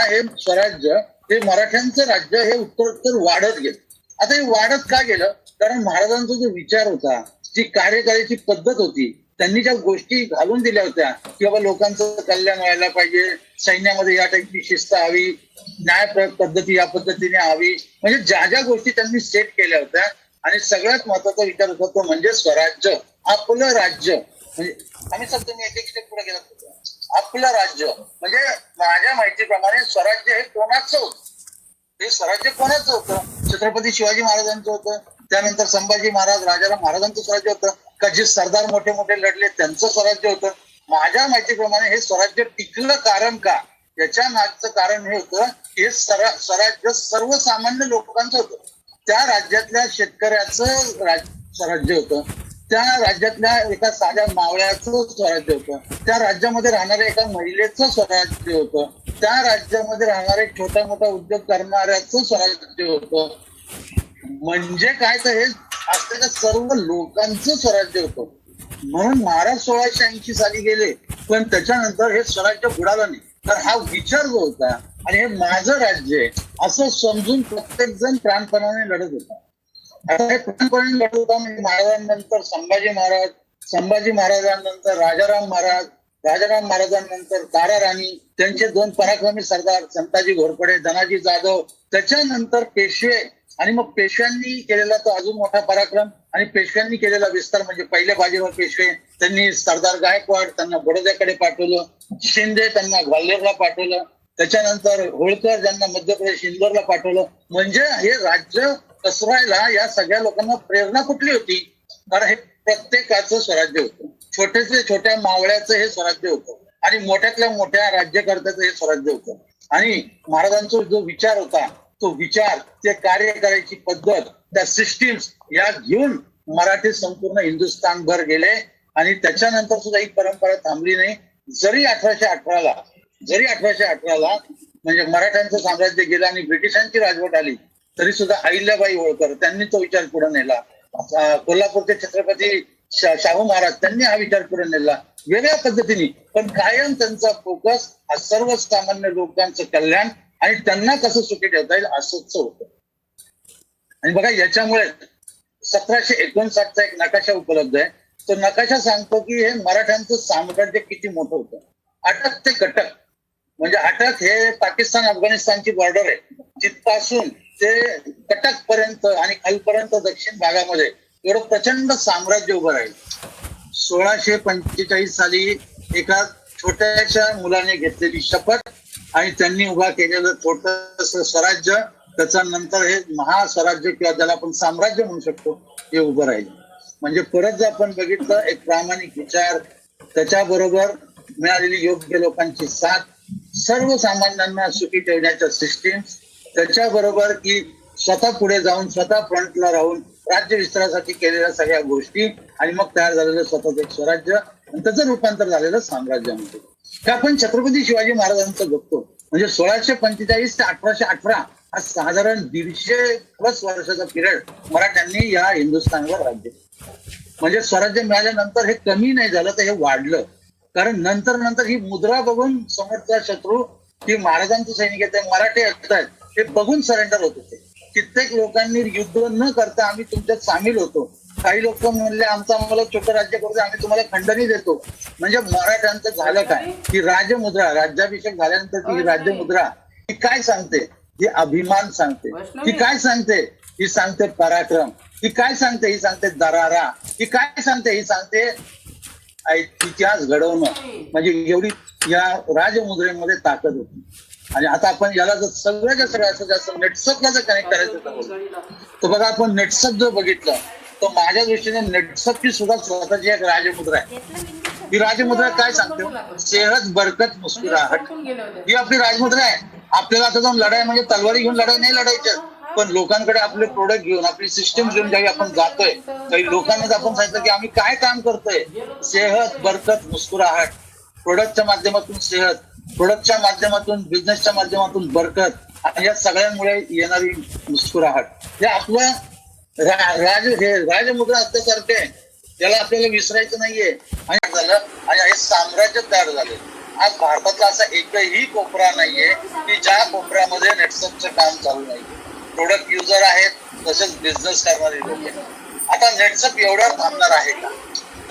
हे स्वराज्य हे मराठ्यांचं राज्य हे उत्तरोत्तर वाढत गेलं. आता हे वाढत का गेलं? कारण महाराजांचा जो विचार होता, जी कार्य करायची पद्धत होती, त्यांनी ज्या गोष्टी घालून दिल्या होत्या की बाबा लोकांचं कल्याण व्हायला पाहिजे, सैन्यामध्ये या टाईपची शिस्त हवी, न्याय पद्धती या पद्धतीने हवी, म्हणजे ज्या ज्या गोष्टी त्यांनी सेट केल्या होत्या. आणि सगळ्यात महत्वाचा विचार होता तो म्हणजे स्वराज्य, आपलं राज्य. म्हणजे आम्ही सर तुम्ही एक एक स्टेप पुढे गेला, आपलं राज्य म्हणजे माझ्या माहितीप्रमाणे स्वराज्य हे कोणाचं होतं? हे स्वराज्य कोणाचं होतं? छत्रपती शिवाजी महाराजांचं होतं, त्यानंतर संभाजी महाराज राजाराम महाराजांचं स्वराज्य होतं का? जे सरदार मोठे मोठे लढले त्यांचं स्वराज्य होतं? माझ्या माहितीप्रमाणे हे स्वराज्य टिकलं कारण का? याच्या मागचं कारण हे होतं की हे स्वराज्य सर्वसामान्य लोकांचं होतं. त्या राज्यातल्या शेतकऱ्याचं स्वराज्य होतं, त्या राज्यातल्या एका साध्या मावळ्याचं स्वराज्य होतं, त्या राज्यामध्ये राहणाऱ्या एका महिलेचं स्वराज्य होतं, त्या राज्यामध्ये राहणारे छोटा मोठा उद्योग करणाऱ्याचं स्वराज्य होतं. म्हणजे काय तर हे असलेल्या सर्व लोकांचं स्वराज्य होतं. म्हणून महाराज 1680 साली गेले, पण त्याच्यानंतर हे स्वराज्य बुडालं नाही. तर हा विचार जो होता आणि हे माझं राज्य आहे असं समजून प्रत्येक जण प्राणपणाने लढत होता. आता हे प्राणपणाने लढत होता म्हणजे महाराजांनंतर संभाजी महाराजांनंतर राजाराम महाराजांनंतर तारा राणी, त्यांचे दोन पराक्रमी सरदार संताजी घोरपडे, धनाजी जाधव, त्याच्यानंतर पेशवे, आणि मग पेशव्यांनी केलेला तो अजून मोठा पराक्रम आणि पेशव्यांनी केलेला विस्तार म्हणजे पहिले बाजीराव पेशवे, त्यांनी सरदार गायकवाड त्यांना बडोद्याकडे पाठवलं, शिंदे त्यांना ग्वाल्हेरला पाठवलं, त्याच्यानंतर होळकर ज्यांना मध्य प्रदेश इंदोरला पाठवलं. म्हणजे हे राज्य पसरायला या सगळ्या लोकांना प्रेरणा कुठली होती? कारण हे प्रत्येकाचं स्वराज्य होतं. छोट्याचे छोट्या मावळ्याचं हे स्वराज्य होतं आणि मोठ्यातल्या मोठ्या राज्यकर्त्याचं हे स्वराज्य होतं. आणि महाराजांचा जो विचार होता तो विचार, ते कार्य करायची पद्धत, त्या सिस्टीम्स या घेऊन मराठी संपूर्ण हिंदुस्थानभर गेले. आणि त्याच्यानंतर सुद्धा ही परंपरा थांबली नाही. जरी 1818ला म्हणजे मराठ्यांचं साम्राज्य गेलं आणि ब्रिटिशांची राजवट आली, तरी सुद्धा अहिल्याबाई होळकर त्यांनी तो विचार पुढे नेला. कोल्हापूरचे छत्रपती शाहू महाराज त्यांनी हा विचार पुढे नेला वेगळ्या पद्धतीने, पण कायम त्यांचा फोकस हा सर्वसामान्य लोकांचं कल्याण आणि त्यांना कसं सुखी ठेवता येईल असंच होतं. आणि बघा याच्यामुळे 1759चा एक नकाशा उपलब्ध आहे. तो नकाशा सांगतो की हे मराठ्यांचं साम्राज्य किती मोठं होतं. अटक ते कटक, म्हणजे अटक हे पाकिस्तान अफगाणिस्तानची बॉर्डर आहे, तिथपासून ते कटक पर्यंत आणि खालपर्यंत दक्षिण भागामध्ये एवढं प्रचंड साम्राज्य उभं राहील. 1645 साली एका छोट्याशा मुलाने घेतलेली शपथ आणि त्यांनी उभा केलेलं छोटस स्वराज्य, त्याच्या नंतर हे महास्वराज्य किंवा ज्याला आपण साम्राज्य म्हणू शकतो हे उभं राहील. म्हणजे परत जर आपण बघितलं, एक प्रामाणिक विचार, त्याच्याबरोबर मिळालेली योग्य लोकांची साथ, सर्वसामान्यांना सुखी ठेवण्याच्या सिस्टीम, त्याच्याबरोबर की स्वतः पुढे जाऊन स्वतः फ्रंटला राहून राज्य विस्तारासाठी केलेल्या सगळ्या गोष्टी, आणि मग तयार झालेलं स्वतःच एक स्वराज्य आणि त्याचं रूपांतर झालेलं साम्राज्यामध्ये. हे आपण छत्रपती शिवाजी महाराजांचं बघतो. म्हणजे 1645 ते 1818 हा साधारण 150+ वर्षाचा पिरियड मराठ्यांनी या हिंदुस्थानवर राज्य. म्हणजे स्वराज्य मिळाल्यानंतर हे कमी नाही झालं, तर हे वाढलं. कारण नंतर ही मुद्रा बघून समोरचा शत्रू की महाराजांचे सैनिक आहेत, मराठे आहेत, हे बघून सरेंडर होत होते. कित्येक लोकांनी युद्ध न करता आम्ही तुमच्यात सामील होतो. काही लोक म्हणले आमचं आम्हाला छोटं राज्य करू, आम्ही तुम्हाला खंडणी देतो. म्हणजे मराठ्यांचं झालं काय की राजमुद्रा, राज्याभिषेक झाल्यानंतर ही राजमुद्रा ही काय सांगते? ही अभिमान सांगते. ही काय सांगते? ही सांगते पराक्रम. ही काय सांगते? ही सांगते दरारा. ही काय सांगते? ही सांगते इतिहास घडवणं. म्हणजे एवढी या राजमुद्रेमध्ये ताकद होती. आणि आता आपण याला जर सगळ्यात जास्त नेटसपला जर कनेक्ट करायचं तर बघा, आपण नेटसप जर बघितलं तर माझ्या दृष्टीने नेटसपची सुद्धा स्वतःची एक राजमुद्रा आहे. ही राजमुद्रा काय सांगते? सेहत बरकत मुस्कुराहट. ही आपली राजमुद्रा आहे. आपल्याला आता जाऊन लढाई म्हणजे तलवारी घेऊन लढाई नाही लढायचं, पण लोकांकडे आपले प्रोडक्ट घेऊन, आपली सिस्टीम घेऊन ज्यावेळी आपण जातोय, काही लोकांनाच आपण सांगितलं की आम्ही काय काम करतोय. सेहत बरकत मुस्कुराहट. प्रोडक्टच्या माध्यमातून सेहत, प्रोडक्टच्या माध्यमातून, बिझनेसच्या माध्यमातूून बरकत, आणि या सगळ्यांमुळे येणारी मुस्कुराहट. हे आपलं राजमुद्रा असल्यासारखे, त्याला आपल्याला विसरायचं नाहीये. आणि झालं आणि हे साम्राज्य तयार झाले. आज भारतातला असा एकही कोपरा नाहीये की ज्या कोपऱ्यामध्ये नेटसपचं काम चालू नाही. प्रोडक्ट युजर आहेत, तसेच बिझनेस करणारे लोक आहेत. आता नेटसप एवढ्यावर थांबणार आहे का?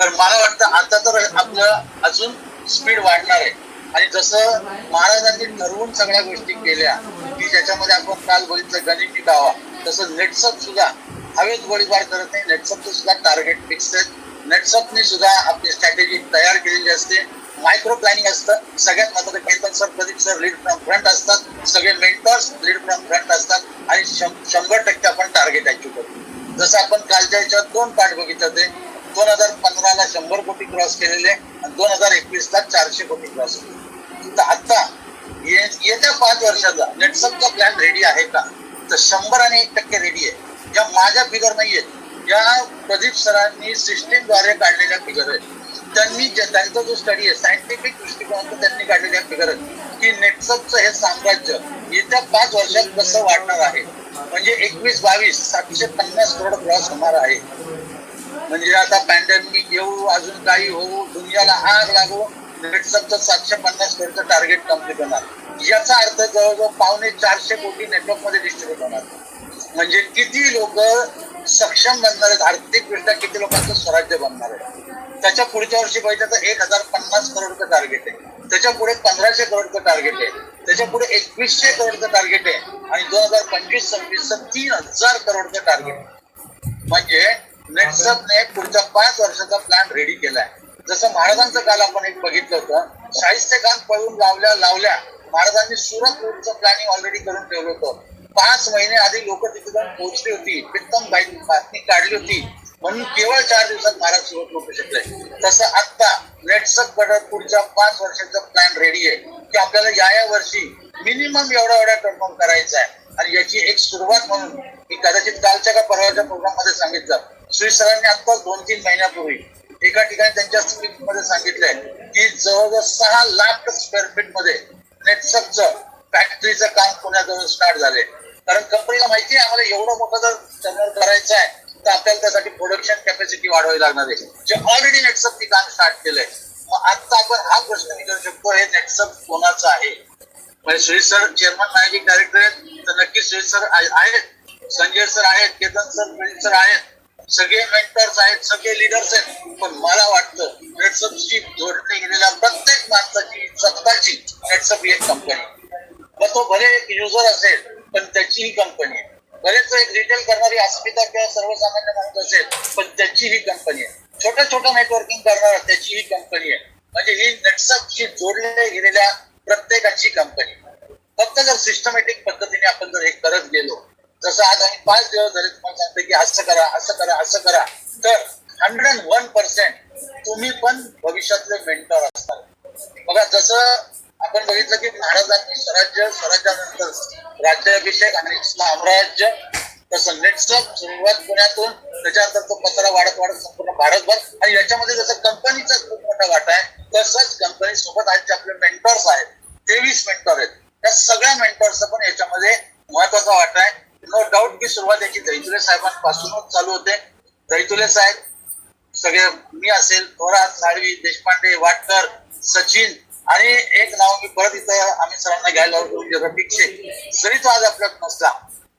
तर मला वाटतं आता तर आपलं अजून स्पीड वाढणार आहे. आणि जसं महाराजांनी ठरवून सगळ्या गोष्टी केल्या की ज्याच्यामध्ये आपण काल बघितलं गणिती गावा, तसं नेटसप सुद्धा हवेत गोळीबार करत नाही. नेटसपचं सुद्धा टार्गेट फिक्स आहे. नेटसपने सुद्धा आपली स्ट्रॅटेजी तयार केलेली असते. मायक्रो प्लॅनिंग असतं. सगळ्यात महत्त्वाचं Ketan sir, Pradeep sir lead from front असतात. सगळे मेंटर्स लीड फ्रॉम फ्रंट असतात आणि 100% आपण टार्गेट अचीव करतो. जसं आपण कालच्या याच्यात 2 पार्ट बघितले होते. 2015ला 100 कोटी क्रॉस केलेले आणि 2021ला 400 कोटी क्रॉस केले. तर आता येत्या 5 वर्षाचा नेटसपचा प्लॅन रेडी आहे का? तर 100 आणि 1% रेडी आहे. या माझ्या फिगर नाहीये, या प्रदीप सरांनी सिस्टीमद्वारे काढलेल्या फिगर आहेत. त्यांनी त्यांचा जो स्टडी आहे सायंटिफिक दृष्टिकोनातून त्यांनी काढलेल्या फिगर आहेत की नेटसपचं हे साम्राज्य येत्या 5 वर्षात कसं वाढणार आहे. म्हणजे 21-22 750 करोड क्रॉस होणार आहे. म्हणजे आता पॅन्डेमिक येऊ, अजून काही होऊ, दुनियाला आग लागू, नेटसपचं 750 करोडचं टार्गेट कम्प्लीट होणार. याचा अर्थ जवळजवळ 450 कोटी नेटवर्क मध्ये डिस्ट्रीब्यूट होणार. म्हणजे किती लोक सक्षम बनणार आहेत, आर्थिकदृष्ट्या किती लोकांचं स्वराज्य बनणार आहे. त्याच्या पुढच्या वर्षी पाहिजे तर 1050 करोडचं टार्गेट आहे. त्याच्या पुढे 1500 करोडचं टार्गेट आहे. त्याच्या पुढे 2100 करोडचं टार्गेट आहे. आणि 2025-26 3000 करोडचं टार्गेट आहे. म्हणजे नेटसपने पुढच्या 5 वर्षाचा प्लॅन रेडी केलाय. जसं महाराजांचं काल आपण एक बघितलं होतं, शाहिस्ते खान पळून लावल्या महाराजांनी सुरत रोडचं प्लॅनिंग ऑलरेडी करून ठेवलं होतं. 5 महिने आधी लोक तिथे जाऊन पोहोचली होती, प्रीतम बातमी काढली होती, म्हणून केवळ 4 दिवसात महाराज सुरत पोहोचू शकले. तसं आता नेटसप कडे पुढच्या 5 वर्षाचा प्लॅन रेडी आहे की आपल्याला या वर्षी मिनिमम एवढा टर्नओव्हर करायचा आहे. आणि याची एक सुरुवात म्हणून मी कदाचित कालच्या का परवाच्या प्रोग्राम मध्ये सांगितलं, श्री सरांनी आत्ताच 2-3 महिन्यापूर्वी एका ठिकाणी त्यांच्या स्पीच मध्ये सांगितलंय की जवळजवळ 6 लाख स्क्वेअर फीट मध्ये नेटसपचं फॅक्टरीचं काम पुण्याजवळ स्टार्ट झाले. कारण कंपनीला माहिती आहे आम्हाला एवढं मोठं जर टर्नओव्हर करायचं आहे तर आपल्याला त्यासाठी प्रोडक्शन कॅपॅसिटी वाढवावी लागणार आहे, जे ऑलरेडी नेटसपने काम स्टार्ट केलंय. मग आता आपण हा प्रश्न विचारू शकतो, हे नेटसप कोणाचं आहे? म्हणजे Suresh sir chairman managing director आहेत, तर नक्की सुरेश सर आहेत, संजय सर आहेत, केतन सर, प्रदीप सर आहेत, सगळे मेंटर्स आहेत, सगळे लिडर्स आहेत. पण मला वाटतं नेटसपशी जोडले गेलेल्या प्रत्येक माणसाची स्वतःची नेटसप ही एक कंपनी, मग तो भले एक युजर असेल पण त्याची ही कंपनी आहे. बरेच एक रिटेल करणारी अस्मिता किंवा सर्वसामान्य माणूस असेल पण त्याची ही कंपनी आहे. छोटं नेटवर्किंग करणारा त्याची ही कंपनी आहे. म्हणजे ही नेटसपशी जोडले गेलेल्या प्रत्येकाची कंपनी. फक्त जर सिस्टमॅटिक पद्धतीने आपण जर हे करत गेलो, जसं आज आम्ही 5 दिवस झाले तुम्हाला सांगतो की असं करा असं करा असं करा, तर 101% तुम्ही पण भविष्यातले मेंटर असतात. बघा जसं आपण बघितलं की महाराजांनी स्वराज्यानंतर राज्याभिषेक आणि साम्राज्य, तसं नेटसप सुरुवात पुण्यातून, त्याच्यानंतर तो पसरा वाढत संपूर्ण भारतभर. आणि याच्यामध्ये जसं कंपनीचा खूप मोठा वाटा आहे, तसंच कंपनी सोबत आज आपले मेंटर्स आहेत, 23 मेंटर आहेत. त्या सगळ्या मेंटर्सचा पण याच्यामध्ये महत्वाचा वाटा आहे. नो डाऊट की सुरुवात याची दैतुले साहेबांपासूनच चालू होते. दैतुले साहेब सगळे, मी असेल, थोरात, साळवी, देशपांडे, वाटकर, सचिन, आणि एक नाव मी परत इथं आम्ही सरांना घ्यायला रफिक शेख, जरी तो आज आपल्यात नसला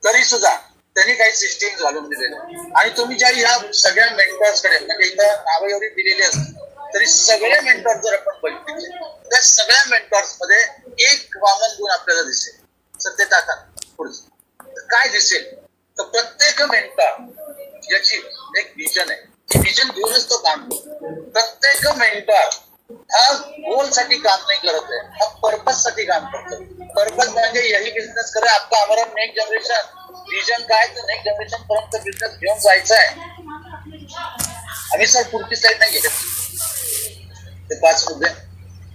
तरी सुद्धा त्यांनी काही सिस्टीम घालून दिलेले. आणि तुम्ही ज्या ह्या सगळ्या मेंटर्स कडे, म्हणजे इथं नावं एवढी दिलेली असतात तरी सगळे मेंटर्स जर आपण बघितले, त्या सगळ्या मेंटर्स मध्ये एक कॉमन गुण आपल्याला दिसेल. सत्य टाका पुढचं काय दिसेल, तर प्रत्येक मेंटर याची एक विजन आहे. विजन घेऊनच तो काम करतो. प्रत्येक मेंटर हा गोल साठी काम नाही करत आहे, हा पर्पज साठी काम करतो. पर्पज म्हणजे यही बिझनेस करे आपका हमारा नेक्स्ट जनरेशन. विजन काय, तर नेक्स्ट जनरेशन पर्यंत बिझनेस घेऊन जायचा आहे. आम्ही सर पुढची साईड नाही घेत ते 5 मुद्दे.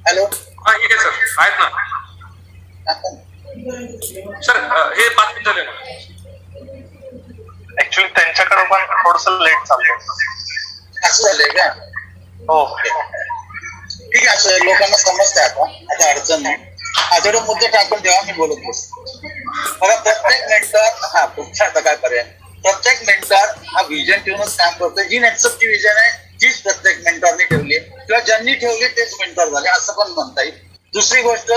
हॅलो, हा ठीक आहे सर, आहेत ना सर, हे 5 मिनिटं झाले ना. ऍक्च्युली त्यांच्याकडे पण थोडस लेट चालतं. असं झालंय का? ओके ठीक आहे, असं लोकांना समजतंय आता अडचण नाही. थोडे मुद्दे टाकून ठेवा, मी बोलत बसतो. मला प्रत्येक मेंटर, हा पुढचा आता काय पर्याय, प्रत्येक मेंटर हा विजन ठेवूनच काम करतोय. जी नेटसपची विजन आहे तीच प्रत्येक मेंटरने ठेवली, किंवा ज्यांनी ठेवली तेच मेंटर झाले असं पण म्हणता येईल. दुसरी गोष्ट,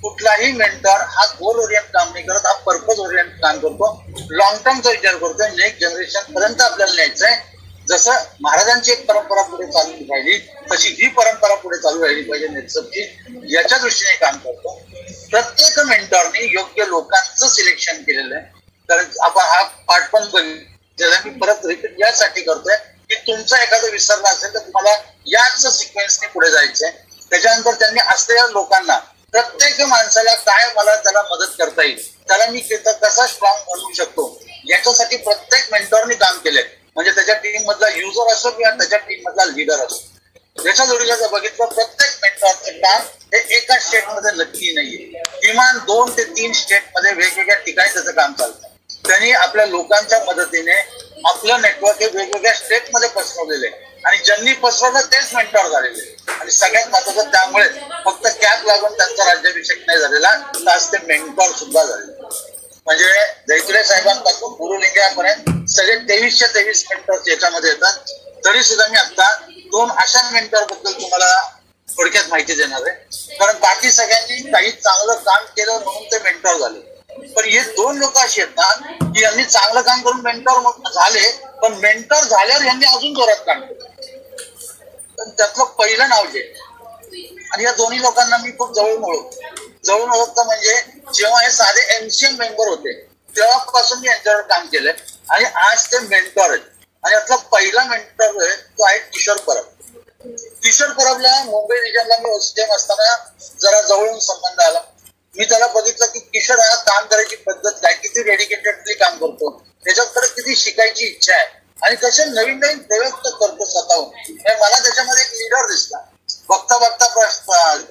कुठलाही मेंटॉर हा गोल ओरिएंट काम नाही करत, हा पर्पज ओरिएंट काम करतो, लॉंग टर्मचा विचार करतोय, नेक्स्ट जनरेशन पर्यंत आपल्याला न्यायचंय. जसं महाराजांची एक परंपरा पुढे चालू राहिली तशी ही परंपरा पुढे चालू राहिली पाहिजे नेतृत्वाची, याच्या दृष्टीने काम करतो. प्रत्येक मेंटॉरने योग्य लोकांचं सिलेक्शन केलेलं आहे. कारण आपण हा पाठ पण बघितलेला, मी परत रिपीट यासाठी करतोय की तुमचा एखादा विसरला असेल तर तुम्हाला याच सिक्वेन्सने पुढे जायचंय. त्याच्यानंतर त्यांनी असलेल्या लोकांना, प्रत्येक माणसाला काय मला त्याला मदत करता येईल, त्याला मी कसा स्ट्रॉंग बनवू शकतो, याच्यासाठी प्रत्येक मेंटॉरने काम केलंय. म्हणजे त्याच्या टीम मधला युजर असो किंवा त्याच्या टीम मधला लीडर असो, याच्या जोडीला जर बघितलं प्रत्येक मेंटॉरचं काम हे एका स्टेटमध्ये नक्की नाहीये, किमान 2 ते 3 स्टेटमध्ये वेगवेगळ्या ठिकाणी त्याचं काम चालतं. त्यांनी आपल्या लोकांच्या मदतीने आपलं नेटवर्क हे वेगवेगळ्या स्टेटमध्ये पसरवलेलं आहे आणि ज्यांनी पसरवलं तेच मेंटॉर झालेले. आणि सगळ्यात महत्वाचं, त्यामुळे फक्त कॅप लागून त्यांचा राज्याभिषेक नाही झालेला, तर आज ते मेंटॉर सुद्धा झाले. म्हणजे जयतुरे साहेबांपासून गुरुलिंगापर्यंत सगळे 2323 मेंटर्स याच्यामध्ये येतात. तरी सुद्धा मी आता 2 अशा मेंटर बद्दल तुम्हाला थोडक्यात माहिती देणार आहे. कारण बाकी सगळ्यांनी काही चांगलं काम केलं म्हणून ते मेंटॉर झाले, पण हे 2 लोक अशी आहेत ना की यांनी चांगलं काम करून मेंटॉर झाले, पण मेंटॉर झाल्यावर यांनी अजून जोरात काम केलं. पण त्यातलं पहिलं नाव जे, आणि या दोन्ही लोकांना मी खूप जवळून ओळखतो. म्हणजे जेव्हा हे साधे एमसीएम मेंबर होते तेव्हापासून मी यांच्यावर काम केलंय आणि आज ते मेंटॉर आहेत. आणि यातला पहिला मेंटॉर आहे तो आहे किशोर परब. किशोर परबला मुंबई रिजनला मी ओसीएम असताना जरा जवळून संबंध आला. मी त्याला बघितलं की किशोर हा काम करायची पद्धत काय, किती डेडिकेटेडली काम करतो, त्याच्याकडे किती शिकायची इच्छा आहे आणि कसे नवीन नवीन प्रयोग तो करतो स्वतःहून. मला त्याच्यामध्ये एक लीडर दिसला. बघता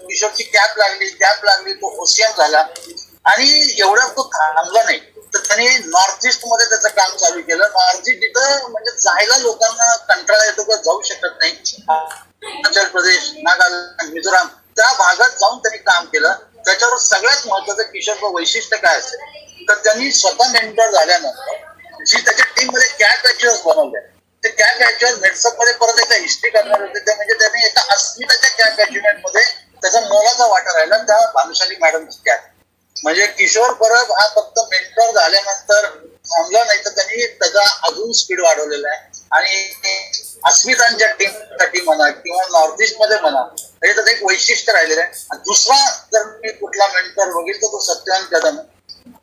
किशोरची कॅप लागली, तो ओसीएम झाला आणि एवढा तो थांबला नाही, तर त्याने नॉर्थ ईस्ट मध्ये त्याचं काम चालू केलं. नॉर्थ ईस्ट तिथं म्हणजे जायला लोकांना कंटाळा येतो किंवा जाऊ शकत नाही. अरुणाचल प्रदेश, नागालँड, मिझोराम त्या भागात जाऊन त्यांनी काम केलं. त्याच्यावर सगळ्यात महत्वाचं किशोरचं वैशिष्ट्य काय असेल तर त्यांनी स्वतः मेंटर झाल्यानंतर जी त्याच्या टीम मध्ये कॅप अॅच्युअर्स बनवले, ते कॅप अॅच्युअर्स व्हॉट्सअप मध्ये परत एकदा हिस्ट्री करणार होते. ते म्हणजे त्यांनी एका अस्मिताच्या कॅप अॅच्युअमेंट मध्ये त्याचा मोलाचा वाटा राहिला, त्या भानुशाली मॅडमची कॅप. म्हणजे किशोर परब हा फक्त मेंटर झाल्यानंतर थांबला नाही, तर त्यांनी त्याचा अजून स्पीड वाढवलेला आहे. आणि अस्मितांच्या टीमसाठी म्हणा किंवा नॉर्थ ईस्ट मध्ये म्हणा, हे त्याचं एक वैशिष्ट्य राहिलेलं आहे. आणि दुसरा जर मी कुठला मेंटर बघितलं तो सत्यवान कदम.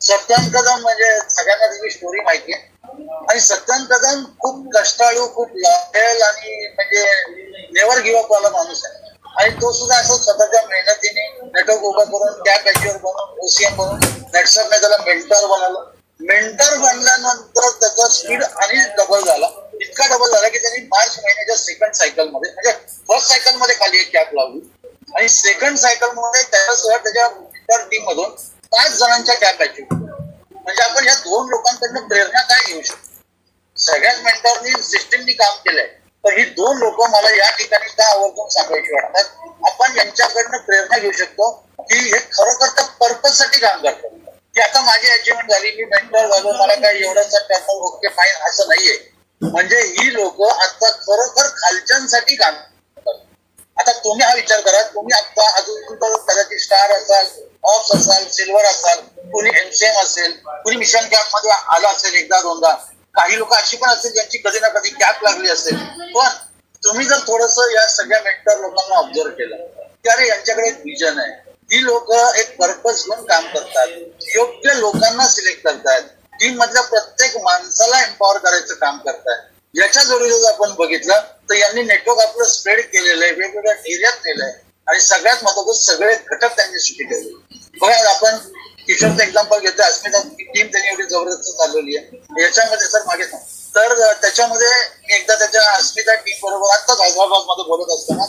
सत्यवान कदम म्हणजे सगळ्यांना त्याची स्टोरी माहिती आहे. आणि सत्यवान कदम खूप कष्टाळू, खूप लॉयल आणि म्हणजे नेव्हर गिव्ह अप वाला माणूस आहे. आणि तो सुद्धा असं स्वतःच्या मेहनतीने नेटवर्क उभं करून कॅप अॅच्युअर बनवून ओसीएम बनवून व्हॉट्सअपने त्याला मेंटर बनवलं. मेंटर बनल्यानंतर त्याचा स्पीड आणि डबल झाला, इतका डबल झाला की त्यांनी मार्च महिन्याच्या सेकंड सायकल मध्ये, म्हणजे फर्स्ट सायकल मध्ये खाली एक कॅप लावली आणि सेकंड सायकल मध्ये त्याच्यासह त्याच्या मेंटर टीम मधून 5 जणांच्या कॅप अॅच्युअर. म्हणजे आपण या 2 लोकांकडनं प्रेरणा काय घेऊ शकतो. सगळ्याच मेंटॉरनी सिस्टीमनी काम केलंय, तर ही 2 लोक मला या ठिकाणी का आवर्जून सांगायची वाटतात. आपण यांच्याकडनं प्रेरणा घेऊ शकतो की हे खरोखर त्या पर्पज साठी काम करतात. की आता माझी अचिव्हमेंट झाली, मी मेंटॉर झालो, मला काही एवढासा टर्नओव्हर ओके फाईन असं नाहीये. म्हणजे ही लोक आता खरोखर खालच्यांसाठी काम करतात. आता तुम्ही हा विचार करा, तुम्ही आता अजून कदाचित स्टार असाल, ऑप्स असाल, सिल्वर असाल, कुणी एमसीएम असेल, कुणी मिशन कॅम्प मध्ये आला असेल एकदा दोनदा, काही लोक अशी पण असतील ज्यांची कधी ना कधी कॅप लागली असेल. पण तुम्ही जर थोडस या सगळ्या मेंटर लोकांना ऑब्झर्व केलं की अरे यांच्याकडे एक विजन आहे, ही लोक एक पर्पज घेऊन काम करतात, योग्य लोकांना सिलेक्ट करतात, टीम मधल्या प्रत्येक माणसाला एम्पॉवर करायचं काम करतात. याच्या जोडीला आपण बघितलं तर यांनी नेटवर्क आपलं स्प्रेड केलेलं आहे, वेगवेगळ्या एरियात केलंय आणि सगळ्यात महत्वाचं सगळे घटक त्यांनी सुटी केले. बघा आपण किशोरचं एक्झाम्पल घेतोय, अस्मिता टीम त्यांनी एवढी जबरदस्त चालवली आहे. याच्यामध्ये सर मागे तर त्याच्यामध्ये मी एकदा त्याच्या अस्मिता टीम बरोबर आत्ताच हैदराबाद मध्ये बोलत असताना,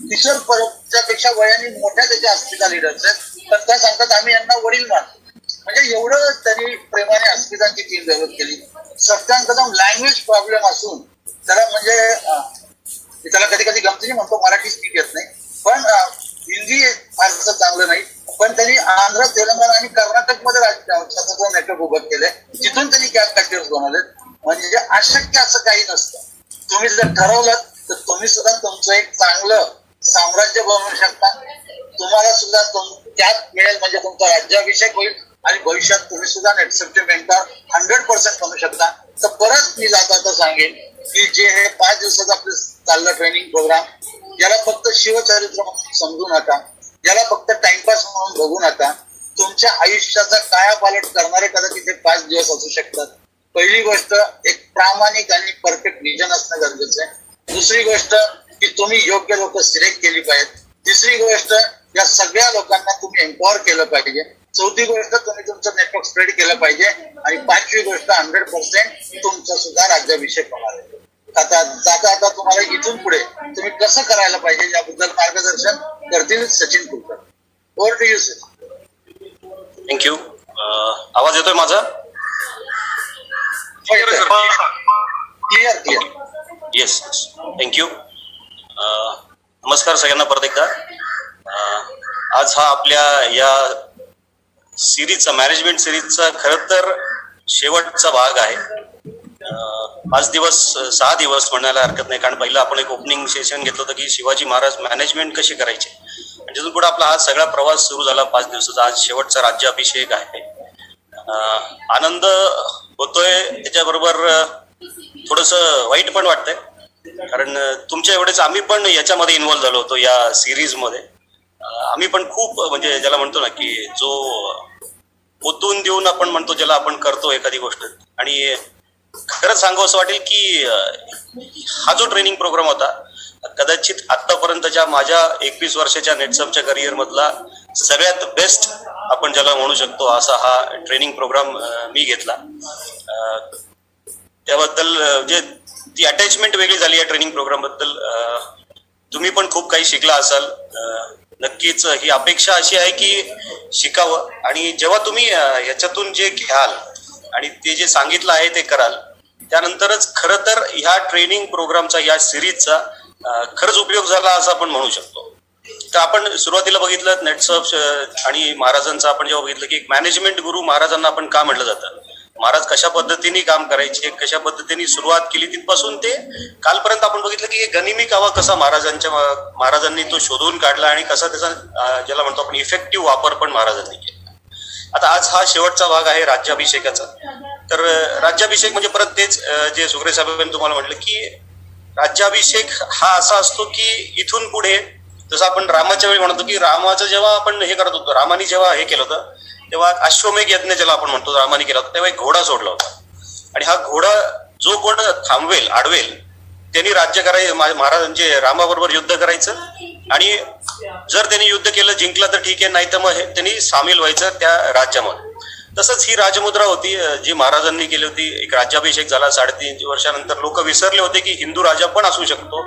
किशोर परबच्या पेक्षा वयाने मोठ्या त्याच्या अस्मिता लिडर्स आहेत, पण त्या सांगतात आम्ही यांना वडील मानतो. म्हणजे एवढं त्यांनी प्रेमाने अस्मितांची टीम डेव्हलप केली. सत्यान कदम लँग्वेज प्रॉब्लेम असून त्याला म्हणजे त्याला कधी कधी गमतीने म्हणतो मराठी स्पीक येत नाही, पण हिंदी फारसं चांगलं नाही, पण त्यांनी आंध्र, तेलंगणा आणि कर्नाटक मध्ये स्वतःचं नेटवर्क उभं केलंय, तिथून त्यांनी कॅप अॅच्युअर्स बनवलेत. म्हणजे अशक्य असं काही नसतं. तुम्ही जर ठरवलं तर तुम्ही सुद्धा तुमचं एक चांगलं साम्राज्य बनवू शकता. तुम्हाला सुद्धा त्यात मिळेल म्हणजे तुमचा राज्याभिषेक होईल आणि भविष्यात तुम्ही सुद्धा नेटसपचे मेंटर 100% बनू शकता. तर परत मी जाता सांगेन की जे हे 5 दिवसाचं आपलं चाललं ट्रेनिंग प्रोग्राम, याला फक्त शिवचरित्र म्हणून समजू नका, याला फक्त टाइमपास म्हणून बघू नका. तुमच्या आयुष्याचा कायापालट करणारे कदाचित हे 5 दिवस असू शकतात. पहिली गोष्ट, एक प्रामाणिक आणि परफेक्ट विजन असणं गरजेचं आहे. दुसरी गोष्ट की तुम्ही योग्य लोक सिलेक्ट केली पाहिजेत. तिसरी गोष्ट, या सगळ्या लोकांना तुम्ही एम्पॉवर केलं पाहिजे. चौथी गोष्ट, तुम्ही तुमचं नेटवर्क स्प्रेड केलं पाहिजे. आणि पाचवी गोष्ट, 100% तुमचा सुद्धा राज्याभिषेक होणार आहे. आता जाता तुम्हाला इथून पुढे तुम्ही कसं करायला पाहिजे याबद्दल मार्गदर्शन करतील Sachin Kulkarni. Over to you sir. Thank you. आवाज येतोय माझा? Clear clear. Yes, thank you. नमस्कार सगळ्यांना परत एकदा. आज हा आपल्या या सिरीजचा, मॅनेजमेंट सिरीजचा खरं तर शेवटचा भाग आहे. 5 दिवस 6 दिवस म्हणायला हरकत नाही, कारण पहिलं आपण एक ओपनिंग सेशन घेतलं होतं की शिवाजी महाराज मॅनेजमेंट कशी करायची, आणि तिथून पुढे आपला हा सगळा प्रवास सुरू झाला 5 दिवसाचा. आज शेवटचा राज्याभिषेक आहे. आनंद होतोय, त्याच्याबरोबर थोडस वाईट पण वाटतंय, कारण तुमच्या एवढेच आम्ही पण याच्यामध्ये इन्व्हॉल्व झालो होतो या सिरीज मध्ये. आम्ही पण खूप म्हणजे ज्याला म्हणतो ना की जो ओतून देऊन आपण म्हणतो, ज्याला आपण करतो एखादी गोष्ट. आणि खरंच सांगावं असं वाटेल की हा जो ट्रेनिंग प्रोग्राम होता, कदाचित आतापर्यंतच्या माझ्या 21 वर्षाच्या नेटसपच्या करिअर मधला सगळ्यात बेस्ट आपण ज्याला म्हणू शकतो असा हा ट्रेनिंग प्रोग्राम मी घेतला. त्याबद्दल म्हणजे ती अटॅचमेंट वेगळी झाली या ट्रेनिंग प्रोग्राम बद्दल. तुम्ही पण खूप काही शिकला असाल. नक्कीच ही अपेक्षा अशी आहे की शिकावं, आणि जेव्हा तुम्ही ह्याच्यातून जे घ्याल आणि ते जे सांगितलं आहे ते कराल, त्यानंतरच खरं तर ह्या ट्रेनिंग प्रोग्रामचा, या सिरीजचा खरंच उपयोग झाला असं आपण म्हणू शकतो. तर आपण सुरुवातीला बघितलं नेटसप आणि महाराजांचं, आपण जेव्हा बघितलं की एक मॅनेजमेंट गुरु महाराजांना आपण का म्हटलं जातं, महाराज कशा पद्धतीने काम करायचे, कशा पद्धतीने सुरुवात केली, तिथपासून ते कालपर्यंत आपण बघितलं की गनिमी कावा कसा महाराजांनी तो शोधून काढला, आणि कसा त्याचा ज्याला म्हणतो आपण इफेक्टिव्ह वापर पण महाराजांनी केला. आता आज हा शेवटचा भाग आहे राज्याभिषेकाचा. तर राज्याभिषेक म्हणजे परत तेच जे सुग्रे साहेबांनी तुम्हाला म्हटलं की राज्याभिषेक हा असा असतो की इथून पुढे, जसं आपण रामाच्या वेळी म्हणतो की रामाचं जेव्हा आपण हे करत होतो, रामाने जेव्हा हे केलं होतं तेव्हा अश्वमेघ यज्ञ ज्याला आपण म्हणतो रामाने केला होता, तेव्हा एक घोडा सोडला होता. आणि हा घोडा जो कोण थांबवेल, अडवेल, त्यांनी राज्य करायचं, महाराजांचे रामाबरोबर युद्ध करायचं, आणि जर त्यांनी युद्ध केलं, जिंकलं तर ठीक आहे, नाही तर मग त्यांनी सामील व्हायचं त्या राज्यामध्ये. तसंच ही राजमुद्रा होती जी महाराजांनी केली होती. एक राज्याभिषेक झाला 3.5 वर्षानंतर लोक विसरले होते की हिंदू राजा पण असू शकतो,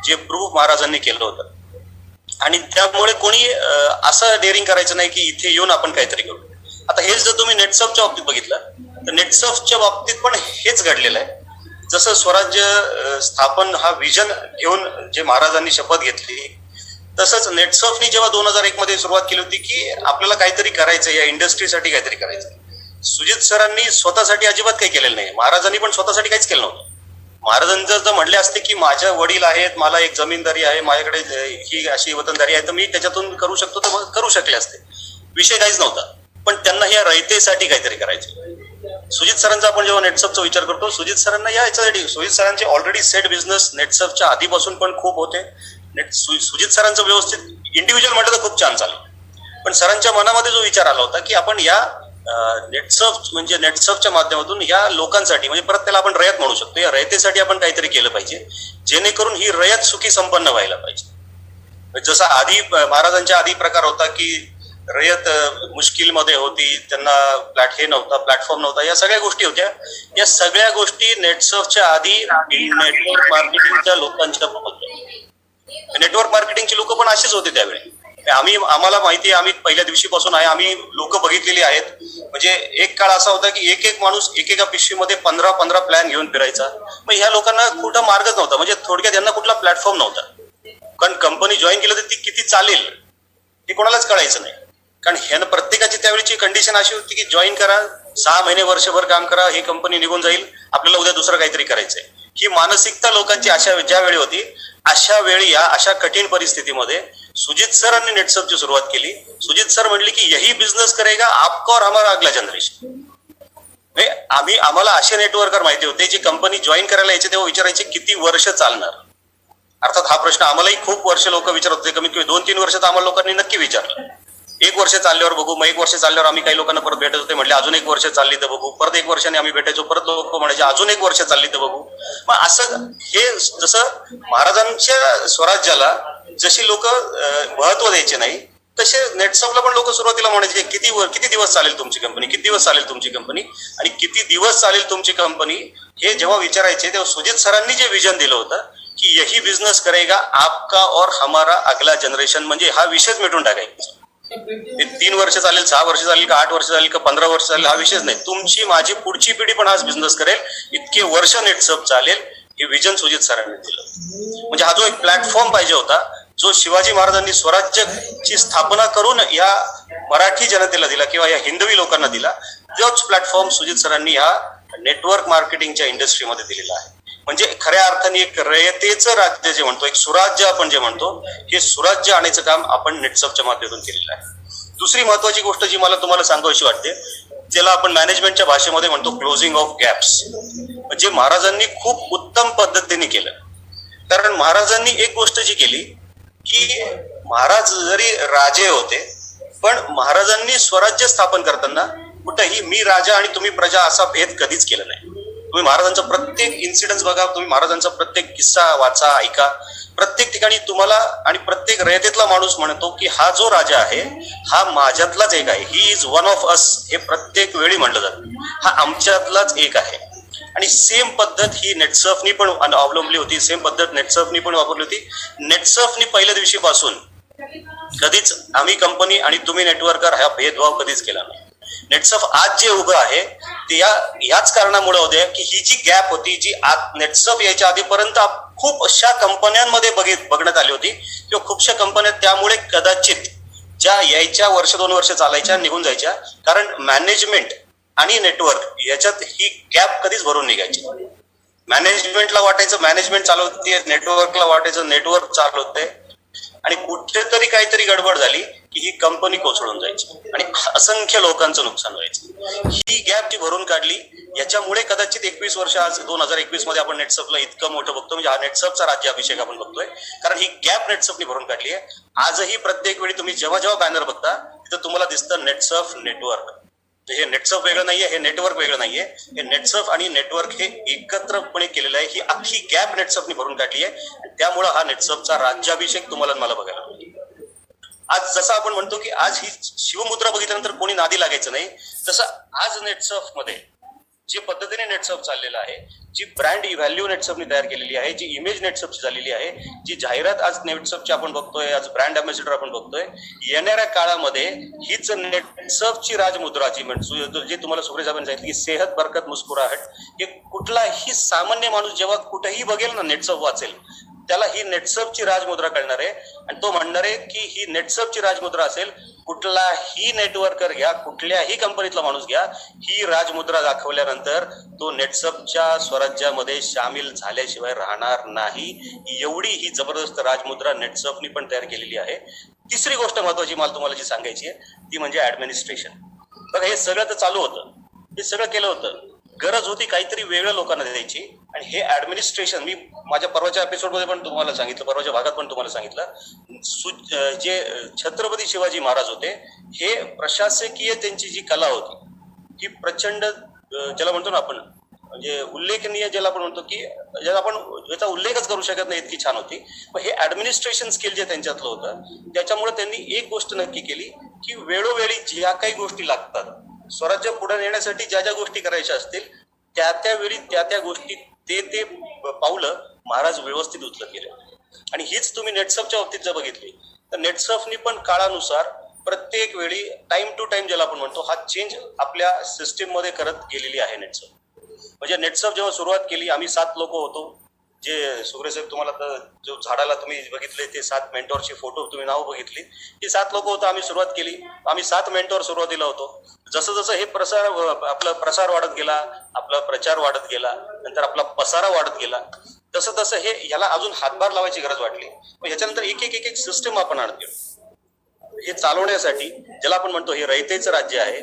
जे प्रूव्ह महाराजांनी केलं होतं. आणि त्यामुळे कोणी असं डेअरिंग करायचं नाही की इथे येऊन आपण काहीतरी करू. आता हेच जर तुम्ही नेटसपच्या बाबतीत बघितलं तर नेटसपच्या बाबतीत पण हेच घडलेलं आहे. जसं स्वराज्य स्थापन हा विजन घेऊन जे महाराजांनी शपथ घेतली, तसंच नेटसपनी जेव्हा 2001 मध्ये सुरुवात केली होती की आपल्याला काहीतरी करायचं, या इंडस्ट्रीसाठी काहीतरी करायचं. सुजित सरांनी स्वतःसाठी अजिबात काही केलेलं नाही, महाराजांनी पण स्वतःसाठी काहीच केलं नव्हतं. महाराजांचं जर म्हणले असते की माझ्या वडील आहेत, मला एक जमीनदारी आहे, माझ्याकडे ही अशी वतनदारी आहे, तर मी त्याच्यातून करू शकतो, तर मग करू शकले असते, विषय काहीच नव्हता. पण त्यांना या रयतेसाठी काहीतरी करायचं. सुजित सरांचा आपण जेव्हा नेटसपचा विचार करतो, सुजित सरांना या याच्यासाठी, सुजित सरांचे ऑलरेडी सेट बिझनेस नेटसपच्या आधीपासून पण खूप होते. सुजित सरांचं व्यवस्थित इंडिव्हिज्युअल म्हटलं तर खूप छान चाललं. पण सरांच्या मनामध्ये जो विचार आला होता की आपण या नेटसप म्हणजे नेटसपच्या माध्यमातून या लोकांसाठी, म्हणजे परत त्याला आपण रयत म्हणू शकतो, या रयतेसाठी आपण काहीतरी केलं पाहिजे, जेणेकरून ही रयत सुखी संपन्न व्हायला पाहिजे. जसा आधी महाराजांच्या आधी प्रकार होता की रयत मुश्किलमध्ये होती, त्यांना प्लॅटफॉर्म नव्हता, या सगळ्या गोष्टी होत्या. या सगळ्या गोष्टी नेटसपच्या आधी नेटवर्क मार्केटिंगच्या लोकांच्या होत्या. नेटवर्क मार्केटिंगची लोक पण अशीच होते त्यावेळी. आम्हाला माहिती आहे, आम्ही पहिल्या दिवशीपासून आहे, आम्ही लोक बघितलेली आहेत. म्हणजे एक काळ असा होता की एक माणूस एकेका पिशवीमध्ये 15 प्लॅन घेऊन फिरायचा. मग ह्या लोकांना कुठं मार्गच नव्हता, म्हणजे थोडक्यात यांना कुठला प्लॅटफॉर्म नव्हता. कारण कंपनी जॉईन केलं तर ती किती चालेल हे कोणालाच कळायचं नाही. कारण ह्यानं प्रत्येकाची त्यावेळीची कंडिशन अशी होती की जॉईन करा, 6 महिने वर्षभर काम करा, ही कंपनी निघून जाईल, आपल्याला उद्या दुसरं काहीतरी करायचंय. ही मानसिकता लोकांची अशा ज्या वेळी होती, अशा वेळी या अशा कठीण परिस्थितीमध्ये सुजित सरांनी नेटसपची सुरुवात केली. सुजित सर म्हणले की यही बिझनेस करेगा आपका और हमारा अगला जनरेशन. आम्हाला असे नेटवर्कर माहिती होते जे कंपनी जॉईन करायला यायचे तेव्हा विचारायचे किती वर्ष चालणार. अर्थात हा प्रश्न आम्हालाही खूप वर्ष लोक विचारत होते, कमीत कमी 2-3 वर्ष तर आम्हाला लोकांनी नक्की विचारलं. 1 वर्ष चालल्यावर बघू, मग 1 वर्ष चालल्यावर आम्ही काही लोकांना परत भेटत होते, म्हटले अजून 1 वर्ष चालली तर बघू, परत 1 वर्षाने आम्ही भेटायचो, परत लोक म्हणायचे अजून 1 वर्ष चालली तर बघू. मग असं हे जसं महाराजांच्या स्वराज्याला जशी लोक महत्व द्यायचे नाही, तसे नेटसपला पण लोक सुरुवातीला म्हणायचे किती दिवस चालेल तुमची कंपनी, किती दिवस चालेल तुमची कंपनी, आणि किती दिवस चालेल तुमची कंपनी हे जेव्हा विचारायचे तेव्हा सुजित सरांनी जे विजन दिलं होतं की यही बिझनेस करेगा आपका और हमारा अगला जनरेशन, म्हणजे हा विषयच मिटून टाकायचा. ते 3 वर्ष चालेल, 6 वर्ष चालेल का 8 वर्ष चालेल का 15 वर्ष चालेल हा विषयच नाही. तुमची माझी पुढची पिढी पण हाच बिझनेस करेल, इतके वर्ष नेटसप चालेल, हे विजन सुजित सरांनी दिलं. म्हणजे हा जो एक प्लॅटफॉर्म पाहिजे होता, जो शिवाजी महाराजांनी स्वराज्याची स्थापना करून या मराठी जनतेला दिला किंवा या हिंदवी लोकांना दिला, तोच प्लॅटफॉर्म सुजित सरांनी ह्या नेटवर्क मार्केटिंगच्या इंडस्ट्रीमध्ये दिलेला आहे. म्हणजे खऱ्या अर्थाने एक रयतेचं राज्य जे म्हणतो, एक सुराज्य आपण जे म्हणतो, हे सुराज्य आणायचं काम आपण नेटसपच्या माध्यमातून केलेलं आहे. दुसरी महत्वाची गोष्ट जी मला तुम्हाला सांगावीशी वाटते, ज्याला आपण मॅनेजमेंटच्या भाषेमध्ये म्हणतो क्लोजिंग ऑफ गॅप्स, म्हणजे महाराजांनी खूप उत्तम पद्धतीने केलं. कारण महाराजांनी एक गोष्ट जी केली की महाराज जरी राजे होते, पण महाराजांनी स्वराज्य स्थापन करताना कुठेही मी राजा आणि तुम्ही प्रजा असा भेद कधीच केला नाही. तुम्ही महाराजांचा प्रत्येक इन्सिडेंट बघा, तुम्ही महाराजांचा प्रत्येक किस्सा वाचा, ऐका. प्रत्येक ठिकाणी तुम्हाला आणि प्रत्येक रयतेतला माणूस म्हणतो की हा जो राजा आहे हा माझ्यातलाच एक आहे, he is one of us, हे प्रत्येक वेळी म्हणलं जातं, हा आमच्यातलाच एक आहे. आणि सेम पद्धत ही नेटसपनी पण अवलंबली होती, सेम पद्धत नेटसपनी पण वापरली होती. नेटसपनी पहिल्या दिवशीपासून कधीच आम्ही कंपनी आणि तुम्ही नेटवर्कर हा भेदभाव कधीच केला नाही. नेटसप आज जे उभं आहे ते याच कारणामुळे होते की ही जी गॅप होती, जी आज नेटसप यायच्या आधीपर्यंत खूप अशा कंपन्यांमध्ये बघण्यात आली होती किंवा खूपशा कंपन्या त्यामुळे कदाचित ज्या यायच्या 1-2 वर्ष चालायच्या निघून जायच्या, कारण मॅनेजमेंट आणि नेटवर्क याच्यात ही गॅप कधीच भरून निघायची. मॅनेजमेंटला वाटायचं मॅनेजमेंट चालवते, नेटवर्कला वाटायचं नेटवर्क चालवते, आणि कुठेतरी काहीतरी गडबड झाली की ही कंपनी कोसळून जायची आणि असंख्य लोकांचं नुकसान व्हायचं. ही गॅप जी भरून काढली, याच्यामुळे कदाचित 21 वर्ष, आज 2021 मध्ये आपण नेटसपला इतकं मोठं बघतो, म्हणजे हा नेटसपचा राज्याभिषेक आपण बघतोय, कारण ही गॅप नेटसपनी भरून काढली आहे. आजही प्रत्येक वेळी तुम्ही जेव्हा बॅनर बघता तिथं तुम्हाला दिसतं नेटसप नेटवर्क. हे नेटसप वेगळं नाहीये, हे नेटवर्क वेगळं नाहीये, हे नेटसप आणि नेटवर्क हे एकत्रपणे केलेलं आहे. ही अख्खी गॅप नेटसपनी भरून काढली आहे, त्यामुळे हा नेटसपचा राज्याभिषेक तुम्हाला मला बघायला मिळतो. आज जसं आपण म्हणतो की आज ही शिवमुद्रा बघितल्यानंतर कोणी नादी लागायचं नाही, तसं आज नेटसप मध्ये जे पद्धतीने नेटसप चाललेलं आहे, जी ब्रँड व्हॅल्यू नेटसपनी तयार केलेली आहे, जी इमेज नेटसपची झालेली आहे, जी जाहिरात आज नेटसपची आपण बघतोय, आज ब्रँड अँबॅसेडर आपण बघतोय, येणाऱ्या काळामध्ये हीच नेटसपची राजमुद्रा जी म्हणतो, जे तुम्हाला सुप्रिया साहेबांनी सांगितलं की सेहत बरकत मुस्कुराहट, हे कुठलाही सामान्य माणूस जेव्हा कुठेही बघेल ना, नेटसप वाचेल, त्याला ही नेटसपची राजमुद्रा कळणार आहे आणि तो म्हणणार आहे की ही नेटसपची राजमुद्रा असेल. कुठलाही नेटवर्कर घ्या, कुठल्याही कंपनीतला माणूस घ्या, ही राजमुद्रा दाखवल्यानंतर तो नेटसपच्या स्वराज्यामध्ये सामील झाल्याशिवाय राहणार नाही. एवढी ही जबरदस्त राजमुद्रा नेटसपनी पण तयार केलेली आहे. तिसरी गोष्ट महत्वाची मला तुम्हाला जी सांगायची आहे ती म्हणजे ऍडमिनिस्ट्रेशन. बघा, हे सगळं तर चालू होतं, हे सगळं केलं होतं, गरज होती काहीतरी वेगळं लोकांना द्यायची, आणि हे ऍडमिनिस्ट्रेशन मी माझ्या परवाच्या एपिसोडमध्ये पण तुम्हाला सांगितलं, परवाच्या भागात पण तुम्हाला सांगितलं, जे छत्रपती शिवाजी महाराज होते, हे प्रशासकीय त्यांची जी कला होती ही प्रचंड, ज्याला म्हणतो ना आपण, म्हणजे उल्लेखनीय, ज्याला आपण म्हणतो की ज्याला आपण याचा उल्लेखच करू शकत नाही, इतकी छान होती. पण हे ऍडमिनिस्ट्रेशन स्किल जे त्यांच्यातलं होतं, त्याच्यामुळे त्यांनी एक गोष्ट नक्की केली की वेळोवेळी ज्या काही गोष्टी लागतात, स्वराज्य पुढे नेण्यासाठी ज्या ज्या गोष्टी करायच्या असतील, त्या वेळी त्या गोष्टी ते पावलं महाराज व्यवस्थित उचलत गेले. आणि हीच तुम्ही नेटसपच्या बाबतीत जर बघितली तर नेटसपनी पण काळानुसार प्रत्येक वेळी टाइम टू टाइम, ज्याला आपण म्हणतो, हा चेंज आपल्या सिस्टीम मध्ये करत गेलेली आहे नेटसप. म्हणजे नेटसप जेव्हा सुरुवात केली, आम्ही 7 लोक होतो, जे सुग्रे साहेब तुम्हाला जो झाडाला तुम्ही बघितले ते 7 मेंटॉरचे फोटो तुम्ही नाव बघितली, ती 7 लोक होतं. आम्ही सुरुवात केली, आम्ही 7 मेंटॉर सुरुवातीला होतो. जसं जसं हे आपला प्रसार वाढत गेला, आपला प्रचार वाढत गेला, नंतर आपला पसारा वाढत गेला, तसं तसं हे ह्याला अजून हातभार लावायची गरज वाटली. मग ह्याच्यानंतर एक एक एक एक सिस्टम आपण आणत गेलो. हे चालवण्यासाठी ज्याला आपण म्हणतो हे रयतेचं राज्य आहे,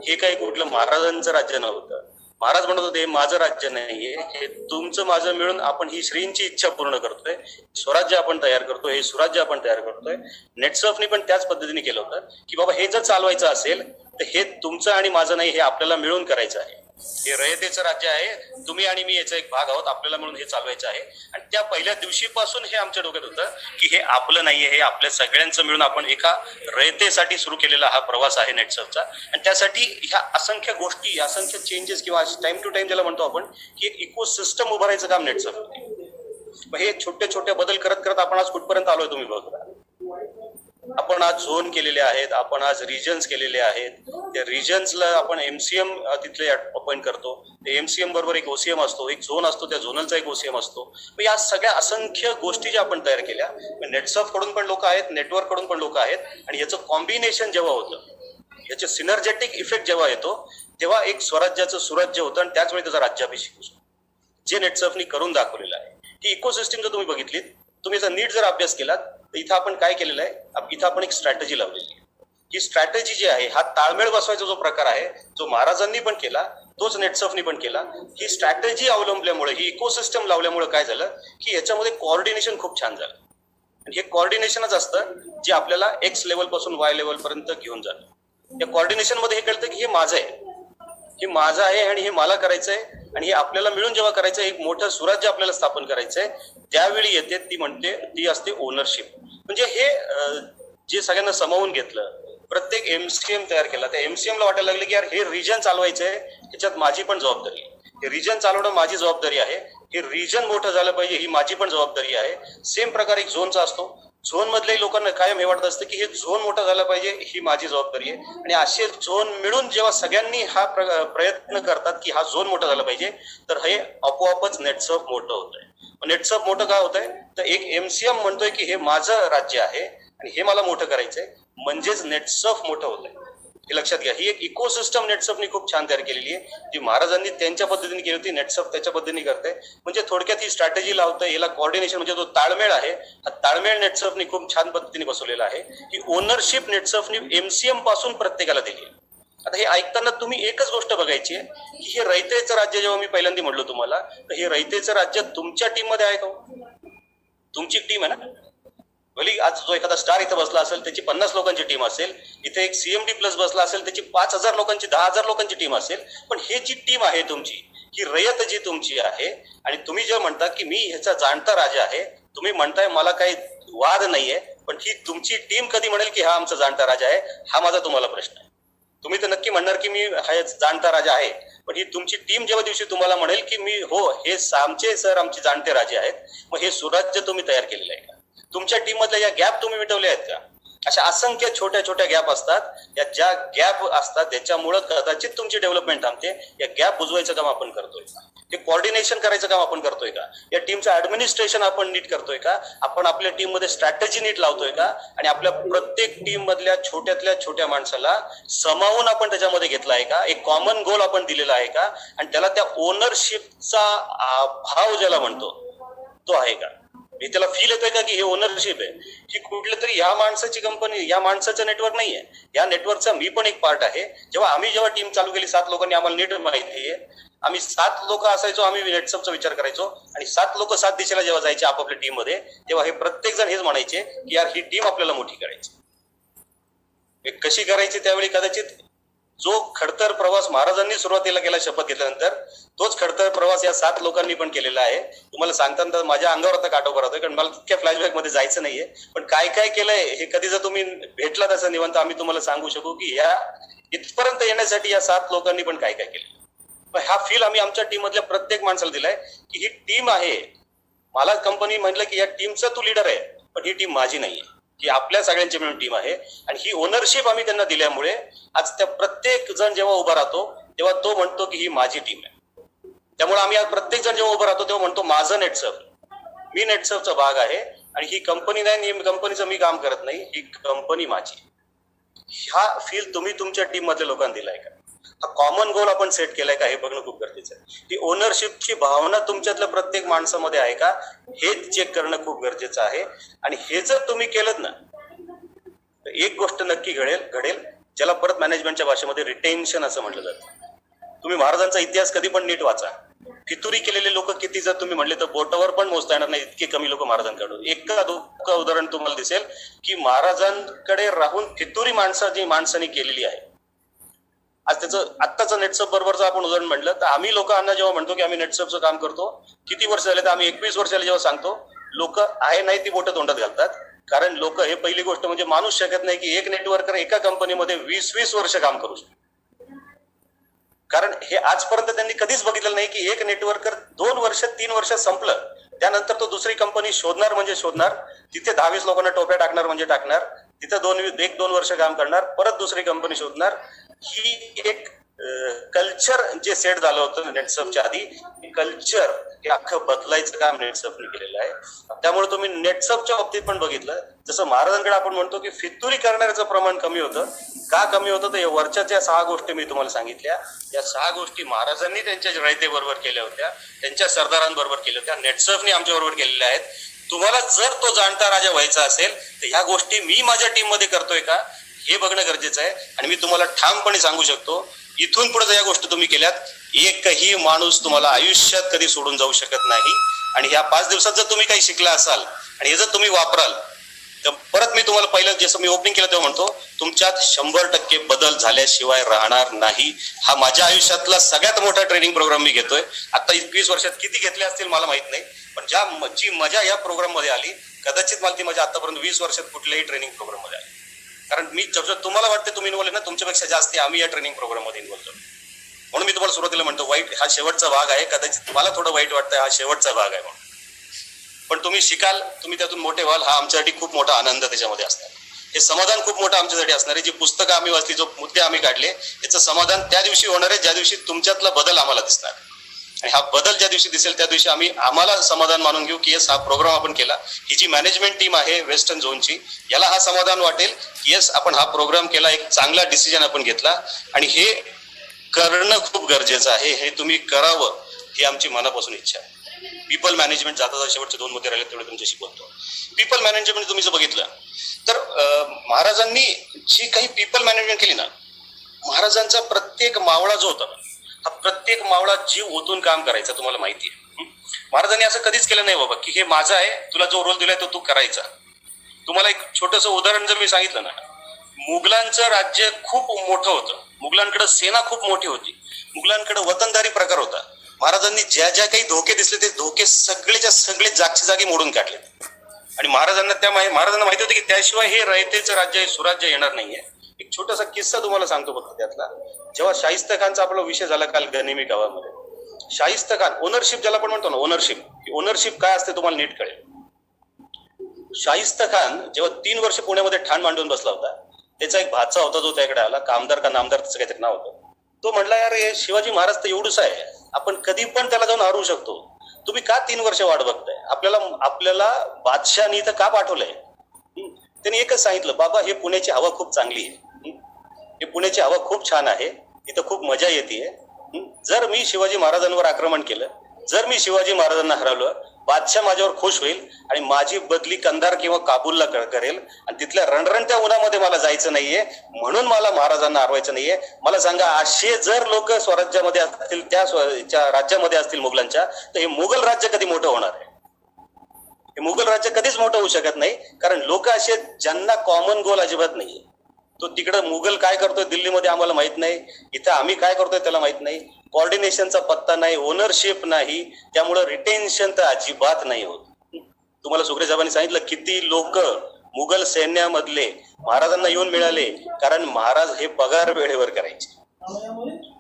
हे काही कुठलं महाराजांचं राज्य नव्हतं. महाराज म्हणत होते माझं राज्य नाहीये, हे तुमचं माझं मिळून आपण ही श्रींची इच्छा पूर्ण करतोय, स्वराज्य आपण तयार करतोय, हे सुराज्य आपण तयार करतोय. नेटसर्फनी पण त्याच पद्धतीने केलं होतं की बाबा हे जर चालवायचं असेल तर हे तुमचं आणि माझं नाही, हे आपल्याला मिळून करायचं आहे. हे रयतेचं राज्य आहे, तुम्ही आणि मी याचा एक भाग आहोत, आपल्याला मिळून हे चालवायचं आहे. आणि त्या पहिल्या दिवशीपासून हे आमच्या डोक्यात होतं की हे आपलं नाहीये, हे आपल्या सगळ्यांचं मिळून आपण एका रयतेसाठी सुरू केलेला हा प्रवास आहे नेटसर्फचा. आणि त्यासाठी ह्या असंख्य गोष्टी, असंख्य चेंजेस किंवा टाइम टू टाइम ज्याला म्हणतो आपण की एक इकोसिस्टम उभारायचं काम नेटसर्फ. मग हे छोटे छोटे बदल करत करत आपण आज कुठपर्यंत आलोय तुम्ही बघा. आपण आज झोन केलेले आहेत, आपण आज रिजन्स केलेले आहेत. त्या रिजन्सला आपण एमसीएम तिथले अपॉइंट करतो. ते एमसीएम बरोबर एक ओसीएम असतो, एक झोन असतो, त्या झोनलचा एक ओसीएम असतो. या सगळ्या असंख्य गोष्टी ज्या आपण तयार केल्या, नेटसर्फ कडून पण लोक आहेत, नेटवर्क कडून पण लोक आहेत. आणि याचं कॉम्बिनेशन जेव्हा होतं, याचे सिनर्जेटिक इफेक्ट जेव्हा येतो, तेव्हा एक स्वराज्याचं सुराज्य होतं आणि त्याच वेळी त्याचा राज्याभिषेक होतो, जे नेटसर्फनी करून दाखवलेलं आहे. ही इकोसिस्टीम जर तुम्ही बघितलीत, तुम्ही याचा नीट जर अभ्यास केलात, तर इथं आपण काय केलेलं आहे, इथं आपण एक स्ट्रॅटेजी लावलेली आहे. ही स्ट्रॅटेजी जी आहे, हा ताळमेळ बसवायचा जो प्रकार आहे, जो महाराजांनी पण केला, तोच नेटसर्फनी पण केला. ही स्ट्रॅटेजी अवलंबल्यामुळे, ही इकोसिस्टम लावल्यामुळे काय झालं की याच्यामध्ये कोऑर्डिनेशन खूप छान झालं. आणि हे कोऑर्डिनेशनच असतं जे आपल्याला एक्स लेवल पासून वाय लेवल पर्यंत घेऊन जातं. या कोऑर्डिनेशन मध्ये हे कळतं की हे माझं आहे, हे माझं आहे आणि हे मला करायचंय. आणि हे आपल्याला मिळून जेव्हा करायचं, एक मोठं सुराज्य आपल्याला स्थापन करायचंय, त्यावेळी येते ती असते ओनरशिप. म्हणजे हे जे सगळ्यांना समावून घेतलं, प्रत्येक एमसीएम तयार केला, त्या एमसीएमला वाटायला लागलं की यार हे रिजन चालवायचंय, ह्याच्यात माझी पण जबाबदारी आहे. हे रिजन चालवणं माझी जबाबदारी आहे, हे रिजन मोठं झालं पाहिजे ही माझी पण जबाबदारी आहे. सेम प्रकार एक झोनचा असतो. झोन मधल्याही लोकांना कायम हे वाटत असतं की हे झोन मोठं झालं पाहिजे, ही माझी जबाबदारी आहे. आणि असे झोन मिळून जेव्हा सगळ्यांनी हा प्रयत्न करतात की हा झोन मोठा झाला पाहिजे, तर हे आपोआपच नेटसर्फ मोठं होतंय. नेटसर्फ मोठं काय होतंय, तर एक एमसीएम म्हणतोय की हे माझं राज्य आहे आणि हे मला मोठं करायचंय, म्हणजेच नेटसर्फ मोठं होतंय. हे लक्षात घ्या. ही एक इकोसिस्टम नेटसर्फनी खूप छान तयार केलेली आहे, जी महाराजांनी त्यांच्या पद्धतीने केली होती, नेटसर्फ त्याच्या पद्धतीने करते. म्हणजे थोडक्यात ही स्ट्रॅटेजी लावतंय, याला कोऑर्डिनेशन म्हणजे जो ताळमेळ आहे, हा ताळमेळ नेटसर्फनी खूप छान पद्धतीने बसवलेला आहे. ही ओनरशिप नेटसर्फनी एमसीएम पासून प्रत्येकाला दिली आहे. आता हे ऐकताना तुम्ही एकच गोष्ट बघायची आहे की हे रयतेचं राज्य, जेव्हा मी पहिल्यांदा म्हणलो तुम्हाला, तर हे रयतेचं राज्य तुमच्या टीम मध्ये आहे का? तुमची टीम आहे ना. भली आज जो एखादा स्टार इथं बसला असेल त्याची 50 लोकांची टीम असेल, इथे एक सीएमडी प्लस बसला असेल त्याची 5,000 लोकांची 10,000 लोकांची टीम असेल. पण हे जी टीम आहे तुमची, ही रयत जी तुमची आहे, आणि तुम्ही जे म्हणता की मी ह्याचा जाणता राजा आहे, तुम्ही म्हणताय मला काही वाद नाहीये, पण ही तुमची टीम कधी म्हणेल की हा आमचा जाणता राजा आहे? हा माझा तुम्हाला प्रश्न आहे. तुम्ही तर नक्की म्हणणार की मी हा जाणता राजा आहे, पण ही तुमची टीम जेव्हा दिवशी तुम्हाला म्हणेल की मी हो हे आमचे सर आमचे जाणते राजे आहेत, मग हे सुराज्य तुम्ही तयार केलेलं आहे का? तुमच्या टीम मधल्या या गॅप तुम्ही मिटवले आहेत का? अशा असंख्य छोट्या छोट्या गॅप असतात, या ज्या गॅप असतात त्याच्यामुळं कदाचित तुमची डेव्हलपमेंट थांबते. या गॅप बुजवायचं काम आपण करतोय का? हे कोऑर्डिनेशन करायचं काम आपण करतोय का? या टीमचं ऍडमिनिस्ट्रेशन आपण नीट करतोय का? आपण आपल्या टीम मध्ये स्ट्रॅटेजी नीट लावतोय का? आणि आपल्या प्रत्येक टीम मधल्या छोट्यातल्या छोट्या माणसाला समावून आपण त्याच्यामध्ये घेतला आहे का? एक कॉमन गोल आपण दिलेला आहे का? आणि त्याला त्या ओनरशिपचा भाव ज्याला म्हणतो तो आहे का? हे त्याला फील येतोय का की हे ओनरशिप आहे, ही कुठल्या तरी या माणसाची कंपनी, या माणसाचं नेटवर्क नाहीये. या नेटवर्कचा मी पण एक पार्ट आहे. जेव्हा टीम चालू केली 7 लोकांनी, आम्हाला नीट माहिती आहे, आम्ही 7 लोक असायचो, आम्ही नेटसर्फचा विचार करायचो, आणि 7 लोक 7 दिशेला जेव्हा जायचे आपापल्या टीम मध्ये, तेव्हा हे प्रत्येक जण हेच म्हणायचे की यार ही टीम आपल्याला मोठी करायची. कशी करायची? त्यावेळी कदाचित जो खडतर प्रवास महाराजांनी सुरुवातीला केला शपथ घेतल्यानंतर, तोच खडतर प्रवास या 7 लोकांनी पण केलेला आहे. तुम्हाला सांगताना माझ्या अंगावर आता काटोबा राहतोय, कारण मला तितक्या फ्लॅशबॅक मध्ये जायचं नाहीये. पण काय काय केलंय हे कधी जर तुम्ही भेटला तसं निवांत, आम्ही तुम्हाला सांगू शकू की या इथपर्यंत येण्यासाठी या 7 लोकांनी पण काय काय केलं. हा फील आम्ही आमच्या टीम मधल्या प्रत्येक माणसाला दिलाय की ही टीम आहे. मला कंपनी म्हटलं की या टीमचा तू लीडर आहे, पण ही टीम माझी नाहीये, ही आपल्या सगळ्यांची मिळून टीम आहे. आणि ही ओनरशिप आम्ही त्यांना दिल्यामुळे आज त्या प्रत्येक जण जेव्हा उभा राहतो तेव्हा तो म्हणतो की ही माझी टीम आहे. त्यामुळे आम्ही आज प्रत्येक जण जेव्हा उभा राहतो तेव्हा म्हणतो माझं नेटसर्फ. मी नेटसर्फचा भाग आहे आणि ही कंपनी नाही, कंपनीचं मी काम करत नाही, ही कंपनी माझी. हा फील तुम्ही तुमच्या टीम मधल्या लोकांना दिलाय का? हा कॉमन गोल आपण सेट केलाय का हे बघणं खूप गरजेचं आहे. ही ओनरशिपची भावना तुमच्यातल्या प्रत्येक माणसामध्ये आहे का हे चेक करणं खूप गरजेचं आहे. आणि हे जर तुम्ही केलं ना तर एक गोष्ट नक्की घडेल ज्याला परत मॅनेजमेंटच्या भाषेमध्ये रिटेन्शन असं म्हटलं जातं. तुम्ही महाराजांचा इतिहास कधी पण नीट वाचा. फितुरी केलेले लोक किती जर तुम्ही म्हणले तर बोटावर पण मोजता येणार नाही, इतके कमी लोक महाराजांकडून. एका दोन उदाहरण तुम्हाला दिसेल की महाराजांकडे राहून फितुरी माणसांनी केलेली आहे. आज त्याचं आत्ताचं नेटसर्फ बरोबरचं आपण उदाहरण म्हटलं तर आम्ही लोकांना जेव्हा म्हणतो की आम्ही नेटसर्फचं काम करतो, किती वर्ष झाले तर आम्ही 21 वर्षाला जेव्हा सांगतो, लोक आहे नाही ती बोटं तोंडात घालतात. कारण लोक हे पहिली गोष्ट म्हणजे माणूस शकत नाही की एक नेटवर्कर एका कंपनीमध्ये 20-20 वर्ष काम करू शकतो. कारण हे आजपर्यंत त्यांनी कधीच बघितलं नाही की एक नेटवर्कर 2 वर्ष 3 वर्षात संपलं त्यानंतर तो दुसरी कंपनी शोधणार म्हणजे शोधणार, तिथे 10-20 लोकांना टोप्या टाकणार म्हणजे टाकणार, तिथं 1-2 वर्ष काम करणार, परत दुसरी कंपनी शोधणार. ही एक कल्चर जे सेट झालं होतं नेटसर्फच्या आधी, कल्चर हे अख्खं बदलायचं काम नेटसर्फने केलेलं आहे. त्यामुळे तुम्ही नेटसर्फच्या बाबतीत पण बघितलं, जसं महाराजांकडे आपण म्हणतो की फितुरी करणाऱ्याचं प्रमाण कमी होतं. का कमी होतं तर या वरच्या ज्या 6 गोष्टी मी तुम्हाला सांगितल्या, या 6 गोष्टी महाराजांनी त्यांच्या रयतेबरोबर केल्या होत्या, त्यांच्या सरदारांबरोबर केल्या होत्या, नेटसर्फने आमच्या बरोबर केलेल्या आहेत. तुम्हाला जर तो जाणता राजा व्हायचा असेल तर ह्या गोष्टी मी माझ्या टीम मध्ये करतोय का हे बघणं गरजेचं आहे. आणि मी तुम्हाला ठामपणे सांगू शकतो, इथून पुढे या गोष्टी तुम्ही केल्यात, एकही माणूस तुम्हाला आयुष्यात कधी सोडून जाऊ शकत नाही. आणि ह्या 5 दिवसात जर तुम्ही काही शिकला असाल आणि हे जर तुम्ही वापराल तर परत मी तुम्हाला पहिलं जसं मी ओपनिंग केलं तेव्हा म्हणतो, तुमच्यात 100% बदल झाल्याशिवाय राहणार नाही. हा माझ्या आयुष्यातला सगळ्यात मोठा ट्रेनिंग प्रोग्राम मी घेतोय. आता 21 वर्षात किती घेतले असतील मला माहित नाही, पण जी मजा या प्रोग्राम मध्ये आली, कदाचित मला ती मजा आतापर्यंत 20 वर्षात कुठल्याही ट्रेनिंग प्रोग्राम मध्ये आली. कारण मी तुम्हाला वाटते तुम्ही इन्व्हॉल्व ना, तुमच्यापेक्षा जास्त आम्ही या ट्रेनिंग प्रोग्राम मध्ये इन्व्हॉल्व होतो. म्हणून मी तुम्हाला सुरुवातीला म्हणतो वाईट हा शेवटचा भाग आहे, कदाचित मला थोडं वाईट वाटतंय हा शेवटचा भाग आहे म्हणून, पण तुम्ही शिकाल, तुम्ही त्यातून मोठे व्हाल, हा आमच्यासाठी खूप मोठा आनंद त्याच्यामध्ये असणार. हे समाधान खूप मोठं आमच्यासाठी असणार आहे. जी पुस्तकं आम्ही वाचली, जो मुद्दे आम्ही काढले, याचं समाधान त्या दिवशी होणार आहे ज्या दिवशी तुमच्यातला बदल आम्हाला दिसणार. आणि हा बदल ज्या दिवशी दिसेल त्या दिवशी आम्हाला समाधान मानून घेऊ की येस हा प्रोग्राम आपण केला. ही जी मॅनेजमेंट टीम आहे वेस्टर्न झोनची, याला हा समाधान वाटेल की येस आपण हा प्रोग्राम केला, एक चांगला डिसिजन आपण घेतला. आणि हे करणं खूप गरजेचं आहे, हे तुम्ही करावं ही आमची मनापासून इच्छा आहे. पीपल मॅनेजमेंट जाता शेवटचे 2 मुद्दे राहिले तेवढे तुमच्याशी बोलतो. पीपल मॅनेजमेंट तुम्ही जर बघितलं तर महाराजांनी जी काही पीपल मॅनेजमेंट केली ना, महाराजांचा प्रत्येक मावळा जो होता ना, हा प्रत्येक मावळा जीव ओतून काम करायचा. तुम्हाला माहिती आहे महाराजांनी असं कधीच केलं नाही बाबा की हे माझं आहे, तुला जो रोल दिलाय तो तू करायचा. तुम्हाला एक छोटंसं उदाहरण जर मी सांगितलं ना, मुघलांचं राज्य खूप मोठं होतं, मुघलांकडे सेना खूप मोठी होती, मुघलांकडे वतनदारी प्रकार होता. महाराजांनी ज्या ज्या काही धोके दिसले ते धोके सगळेच्या सगळे जागच्या जागी मोडून काढले. आणि महाराजांना माहिती होतं की त्याशिवाय हे रयतेचं राज्य हे सुराज्य येणार नाहीये. एक छोटासा किस्सा तुम्हाला सांगतो फक्त त्यातला. जेव्हा शाहिस्ता खानचा आपला विषय झाला काल गनिमी गावामध्ये, शाहिस्ता खान ओनरशिप ज्याला आपण म्हणतो ना, ओनरशिप काय असते तुम्हाला नीट कळेल. शाहिस्ता खान जेव्हा 3 वर्ष पुण्यामध्ये ठाण मांडून बसला होता, त्याचा एक भाचा होता जो त्याकडे आला, कामदार का नामदार त्याचं काहीतरी नाव होतं. तो म्हटला यार हे शिवाजी महाराज तर एवढंच आहे, आपण कधी पण त्याला जाऊन हरवू शकतो, तुम्ही का 3 वर्ष वाट बघताय, आपल्याला बादशाहनी इथं का पाठवलंय. त्यांनी एकच सांगितलं, बाबा हे पुण्याची हवा खूप चांगली आहे, हे पुण्याची हवा खूप छान आहे, इथं खूप मजा येते. जर मी शिवाजी महाराजांवर आक्रमण केलं, जर मी शिवाजी महाराजांना हरवलं, बादशाह माझ्यावर खुश होईल आणि माझी बदली कंधार किंवा काबूलला करेल. आणि तिथल्या रणरणत्या उन्हामध्ये मला जायचं नाहीये, म्हणून मला महाराजांना हरवायचं नाहीये. मला सांगा, असे जर लोक स्वराज्यामध्ये असतील, त्या राज्यामध्ये असतील मुघलांच्या, तर हे मुघल राज्य कधी मोठं होणार आहे. हे मुघल राज्य कधीच मोठं होऊ शकत नाही, कारण लोक असे ज्यांना कॉमन गोल अजिबात नाहीये. तो तिकडं मुघल काय करतोय दिल्लीमध्ये आम्हाला माहित नाही, इथं आम्ही काय करतोय त्याला माहित नाही, कोऑर्डिनेशनचा पत्ता नाही, ओनरशिप नाही, त्यामुळं रिटेन्शन तर अजिबात नाही होत. तुम्हाला सुखरे साहेबांनी सांगितलं किती लोक मुघल सैन्यामधले महाराजांना येऊन मिळाले, कारण महाराज हे पगार वेळेवर करायचे.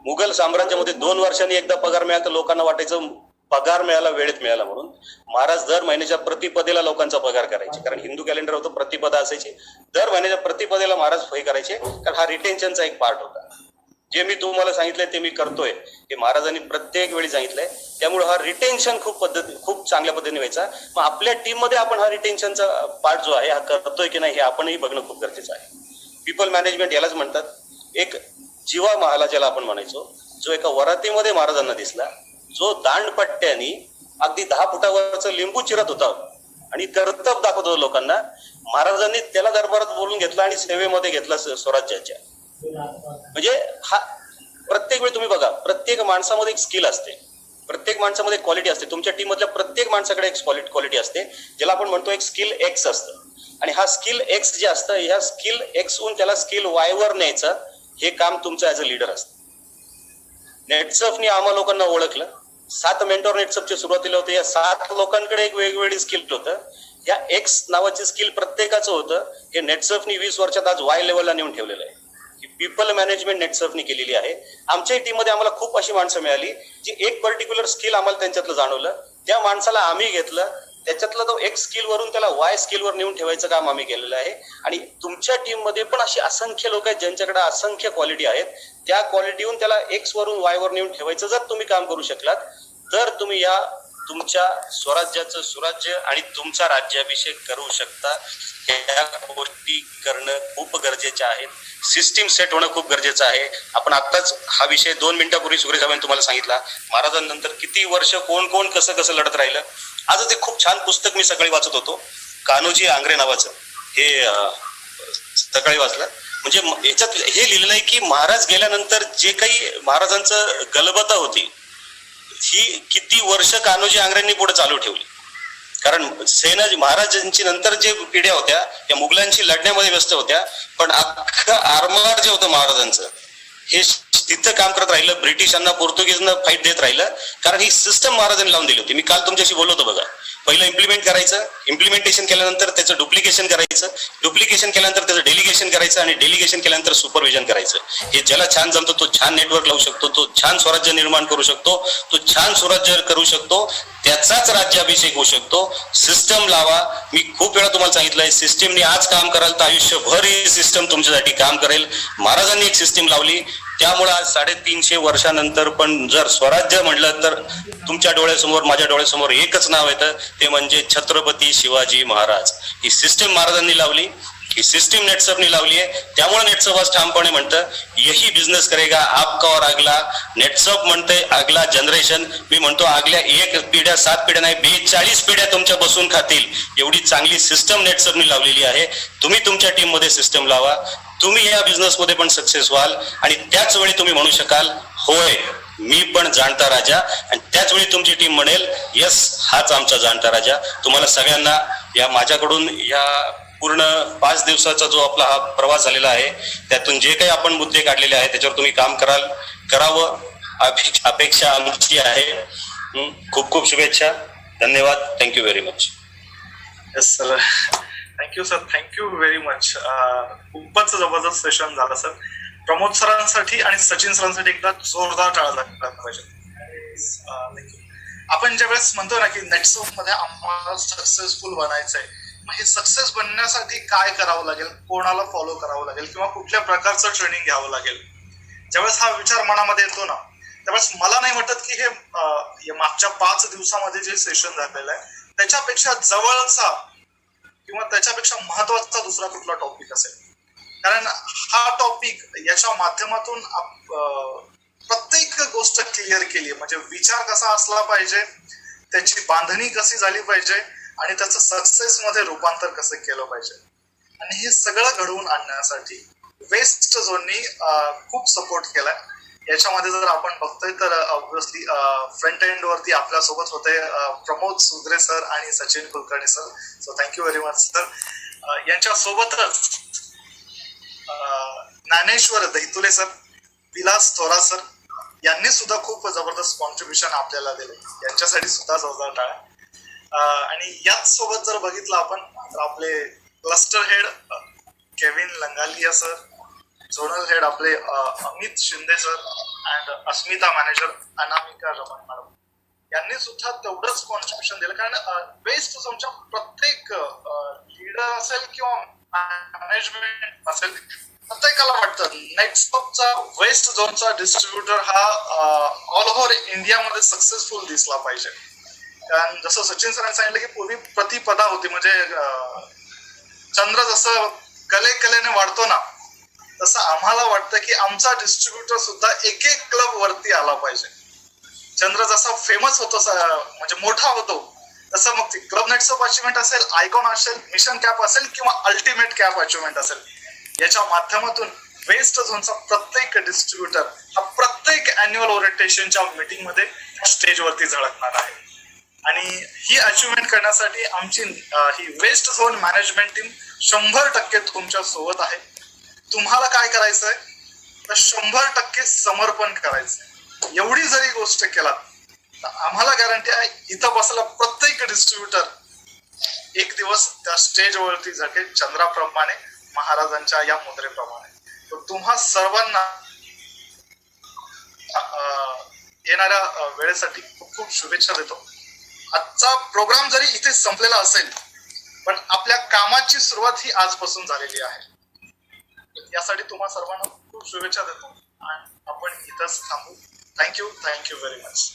मुघल साम्राज्यामध्ये 2 वर्षांनी एकदा पगार मिळाला तर लोकांना वाटायचं पगार मिळाला वेळेत मिळाला म्हणून. महाराज दर महिन्याच्या प्रतिपदेला लोकांचा पगार करायचे, कारण हिंदू कॅलेंडर होतं, प्रतिपदा असायची. दर महिन्याच्या प्रतिपदेला महाराज फही करायचे, कारण हा रिटेन्शनचा एक पार्ट होता. जे मी तुम्हाला सांगितलंय ते मी करतोय, हे महाराजांनी प्रत्येक वेळी सांगितलंय. त्यामुळे हा रिटेन्शन खूप चांगल्या पद्धतीने व्हायचा. मग आपल्या टीम मध्ये आपण हा रिटेन्शनचा पार्ट जो आहे हा करतोय की नाही हे आपणही बघणं खूप गरजेचं आहे. पीपल मॅनेजमेंट यालाच म्हणतात. एक जीवा महाला ज्याला आपण म्हणायचो, जो एका वरातीमध्ये महाराजांना दिसला, जो दांडपट्ट्यानी अगदी 10 फुटावरचं लिंबू चिरत होता आणि कर्तब दाखवत होता लोकांना, महाराजांनी त्याला दरबारात बोलून घेतला आणि सेवेमध्ये घेतला स्वराज्याच्या. म्हणजे हा प्रत्येक वेळी तुम्ही बघा, प्रत्येक माणसामध्ये एक स्किल असते, प्रत्येक माणसामध्ये क्वालिटी असते. तुमच्या टीम मधल्या प्रत्येक माणसाकडे एक क्वालिटी असते, ज्याला आपण म्हणतो एक स्किल एक्स असतं. आणि हा स्किल एक्स जे असतं, ह्या स्किल एक्स हून त्याला स्किल वाय वर न्यायचं, हे काम तुमचं ऍज अ लीडर असतं. नेटसर्फनी आम्हा लोकांना ओळखलं. 7 मेंटॉर नेटसर्फच्या सुरुवातीला होते. या 7 लोकांकडे एक वेगवेगळी स्किल होतं. या एक्स नावाची स्किल प्रत्येकाचं होतं. हे नेटसर्फनी 20 वर्षात आज वाय लेवलला नेऊन ठेवलेलं आहे. पीपल मॅनेजमेंट नेटसर्फनी केलेली आहे. आमच्या टीम मध्ये आम्हाला खूप अशी माणसं मिळाली जी एक पर्टिक्युलर स्किल आम्हाला त्यांच्यातलं जाणवलं, त्या माणसाला आम्ही घेतलं, त्याच्यातलं तो एक स्किल वरून त्याला वाय स्किलवर नेऊन ठेवायचं काम आम्ही केलेलं आहे. आणि तुमच्या टीम मध्ये पण अशी असंख्य लोक आहेत ज्यांच्याकडे असंख्य क्वालिटी आहेत. त्या क्वालिटीहून त्याला एक्स वरून वाय वर नेऊन ठेवायचं जर तुम्ही काम करू शकलात, तर तुम्ही या तुमच्या स्वराज्याचं सुराज्य आणि तुमचा राज्याभिषेक करू शकता. या गोष्टी करणं खूप गरजेच्या आहेत. सिस्टीम सेट होणं खूप गरजेचं आहे. आपण आत्ताच हा विषय 2 मिनिटापूर्वी सुरेश साहेबांनी तुम्हाला सांगितला, महाराजांनंतर किती वर्ष कोण कसं लढत राहिलं. आज ते खूप छान पुस्तक मी सकाळी वाचत होतो, कान्होजी आंग्रे नावाचं. हे सकाळी वाचलं. म्हणजे याच्यात हे लिहिलेलं आहे की महाराज गेल्यानंतर जे काही महाराजांचं गलबता होती, ही किती वर्ष कान्होजी आंग्रेंनी पुढे चालू ठेवली. कारण सेना महाराजांची नंतर जे पिढ्या होत्या त्या मुघलांशी लढण्यामध्ये व्यस्त होत्या, पण अख्खं आरमार जे होतं महाराजांचं हे तिथं काम करत राहिलं. ब्रिटिशांना पोर्तुगीजना फाईट देत राहिलं, कारण ही सिस्टम महाराजांनी लावून दिली होती. मी काल तुमच्याशी बोललो होतो बघा, पहिलं इम्प्लिमेंट करायचं, इम्प्लिमेंटेशन केल्यानंतर त्याचं डुप्लिकेशन करायचं, डुप्लिकेशन केल्यानंतर त्याचं डेलिगेशन करायचं, आणि डेलिगेशन केल्यानंतर सुपरविजन करायचं. हे ज्याला छान जमतो तो छान नेटवर्क लावू शकतो, तो छान स्वराज्य निर्माण करू शकतो, तो छान स्वराज्य करू शकतो, त्याचाच राज्याभिषेक होऊ शकतो. सिस्टम लावा. मी खूप वेळा तुम्हाला सांगितलंय, सिस्टीमने आज काम कराल तर आयुष्यभर ही सिस्टम तुमच्यासाठी काम करेल. महाराजांनी एक सिस्टीम लावली, त्यामुळे आज 350 वर्षानंतर पण जर स्वराज्य म्हटलं तर तुमच्या डोळ्यासमोर माझ्या डोळ्यासमोर एकच नाव येतं, ते म्हणजे छत्रपती शिवाजी महाराज. ही सिस्टीम महाराजांनी लावली, ही सिस्टीम नेटसर्फनी लावली आहे. त्यामुळे नेटसर्फ आज ठामपणे म्हणतं, यही बिझनेस करेगा आपका और अगला. नेटसर्फ म्हणते अगला जनरेशन. मी म्हणतो अगल्या 1 पिढ्या 7 पिढ्या नाही 42 पिढ्या तुमच्या बसून खातील, एवढी चांगली सिस्टम नेटसर्फनी लावलेली आहे. तुम्ही तुमच्या टीम मध्ये सिस्टम लावा, तुम्ही या बिझनेस मध्ये पण सक्सेस व्हाल. आणि त्याच वेळी तुम्ही म्हणू शकाल, होय मी पण जाणता राजा. आणि त्याच वेळी तुमची टीम म्हणेल, यस हाच आमचा जाणता राजा. तुम्हाला सगळ्यांना या माझ्याकडून या पूर्ण 5 दिवसाचा जो आपला हा प्रवास झालेला आहे, त्यातून जे काही आपण मुद्दे काढलेले आहेत त्याच्यावर तुम्ही काम करावं अपेक्षा आमची आहे. खूप खूप शुभेच्छा. धन्यवाद. Thank you very much. Yes sir, thank you sir, thank you very much. खूपच जबरदस्त सेशन झालं सर. प्रमोद सरांसाठी आणि सचिन सरांसाठी एकदा जोरदार टाळा लागला पाहिजे. आपण ज्यावेळेस म्हणतो ना की नेटसर्फ मध्ये आम्हाला सक्सेसफुल बनायचंय, मग हे सक्सेस बनण्यासाठी काय करावं लागेल, कोणाला फॉलो करावं लागेल, किंवा कुठल्या प्रकारचं ट्रेनिंग घ्यावं लागेल, ज्यावेळेस हा विचार मनामध्ये येतो ना, त्यावेळेस मला नाही वाटत की हे मागच्या 5 दिवसामध्ये जे सेशन झालेलं आहे त्याच्यापेक्षा जवळचा किंवा त्याच्यापेक्षा महत्वाचा दुसरा कुठला टॉपिक असेल. कारण हा टॉपिक याच्या माध्यमातून प्रत्येक गोष्ट क्लिअर केली, म्हणजे विचार कसा असला पाहिजे, त्याची बांधणी कशी झाली पाहिजे, आणि त्याचं सक्सेस मध्ये रूपांतर कसं केलं पाहिजे. आणि हे सगळं घडवून आणण्यासाठी वेस्ट झोननी खूप सपोर्ट केलाय. याच्यामध्ये जर आपण बघतोय तर ऑब्व्हियसली फ्रंट एंड वरती आपल्यासोबत होते प्रमोद सुद्रे सर आणि Sachin Kulkarni sir. So thank you very much sir. यांच्या सोबतच ज्ञानेश्वर दैतुले सर, विलास थोरा सर यांनी सुद्धा खूप जबरदस्त कॉन्ट्रीब्युशन आपल्याला दिले, यांच्यासाठी सुद्धा जोरदार टाळ्या. आणि याच सोबत जर बघितलं आपण तर आपले cluster head Kevin Langalia sir, zonal head आपले Amit Shinde sir and Asmita manager Anamika Raman madam यांनी सुद्धा तेवढंच कॉन्ट्रीब्युशन दिलं. कारण बेस्ट झोनच्या प्रत्येक लीडर असेल किंवा मॅनेजमेंट असेल प्रत्येकाला वाटतं नेटस्टॉपचा वेस्ट झोनचा डिस्ट्रीब्युटर हा ऑल ओव्हर इंडियामध्ये सक्सेसफुल दिसला पाहिजे. कारण जसं सचिन सरांनी सांगितलं की पूर्वी प्रतिपदा होती, म्हणजे चंद्र जसं कलेने वाढतो ना, तसं आम्हाला वाटतं की आमचा डिस्ट्रीब्युटर सुद्धा एक एक क्लब वरती आला पाहिजे. चंद्र जसा फेमस होतो म्हणजे मोठा होतो, तसं मग क्लब नेटसॉप अचिव्हमेंट असेल, आयकॉन असेल, मिशन कॅप असेल किंवा अल्टिमेट कॅप अचिव्हमेंट असेल, याच्या माध्यमातून वेस्ट झोनचा प्रत्येक डिस्ट्रीब्युटर हा प्रत्येक अॅन्युअल ओरिएंटेशनच्या मीटिंग मध्ये स्टेजवरती झळकणार आहे. आणि ही अचिव्हमेंट करण्यासाठी आमची ही वेस्ट झोन मॅनेजमेंट टीम 100% तुमच्या सोबत आहे. तुम्हाला काय करायचंय तर 100% समर्पण करायचंय. एवढी जरी गोष्ट केलात तर आम्हाला गॅरंटी आहे इथं बसला प्रत्येक डिस्ट्रीब्युटर एक दिवस त्या स्टेजवरती झळकेल, चंद्राप्रमाणे, महाराजांच्या या मुद्रेप्रमाणे. तर तुम्हा सर्वांना येणाऱ्या वेळेसाठी खूप खूप शुभेच्छा देतो. आजचा प्रोग्राम जरी इथे संपलेला असेल, पण आपल्या कामाची सुरुवात ही आजपासून झालेली आहे. यासाठी तुम्हा सर्वांना खूप शुभेच्छा देतो आणि आपण इथंच थांबू. Thank you very much.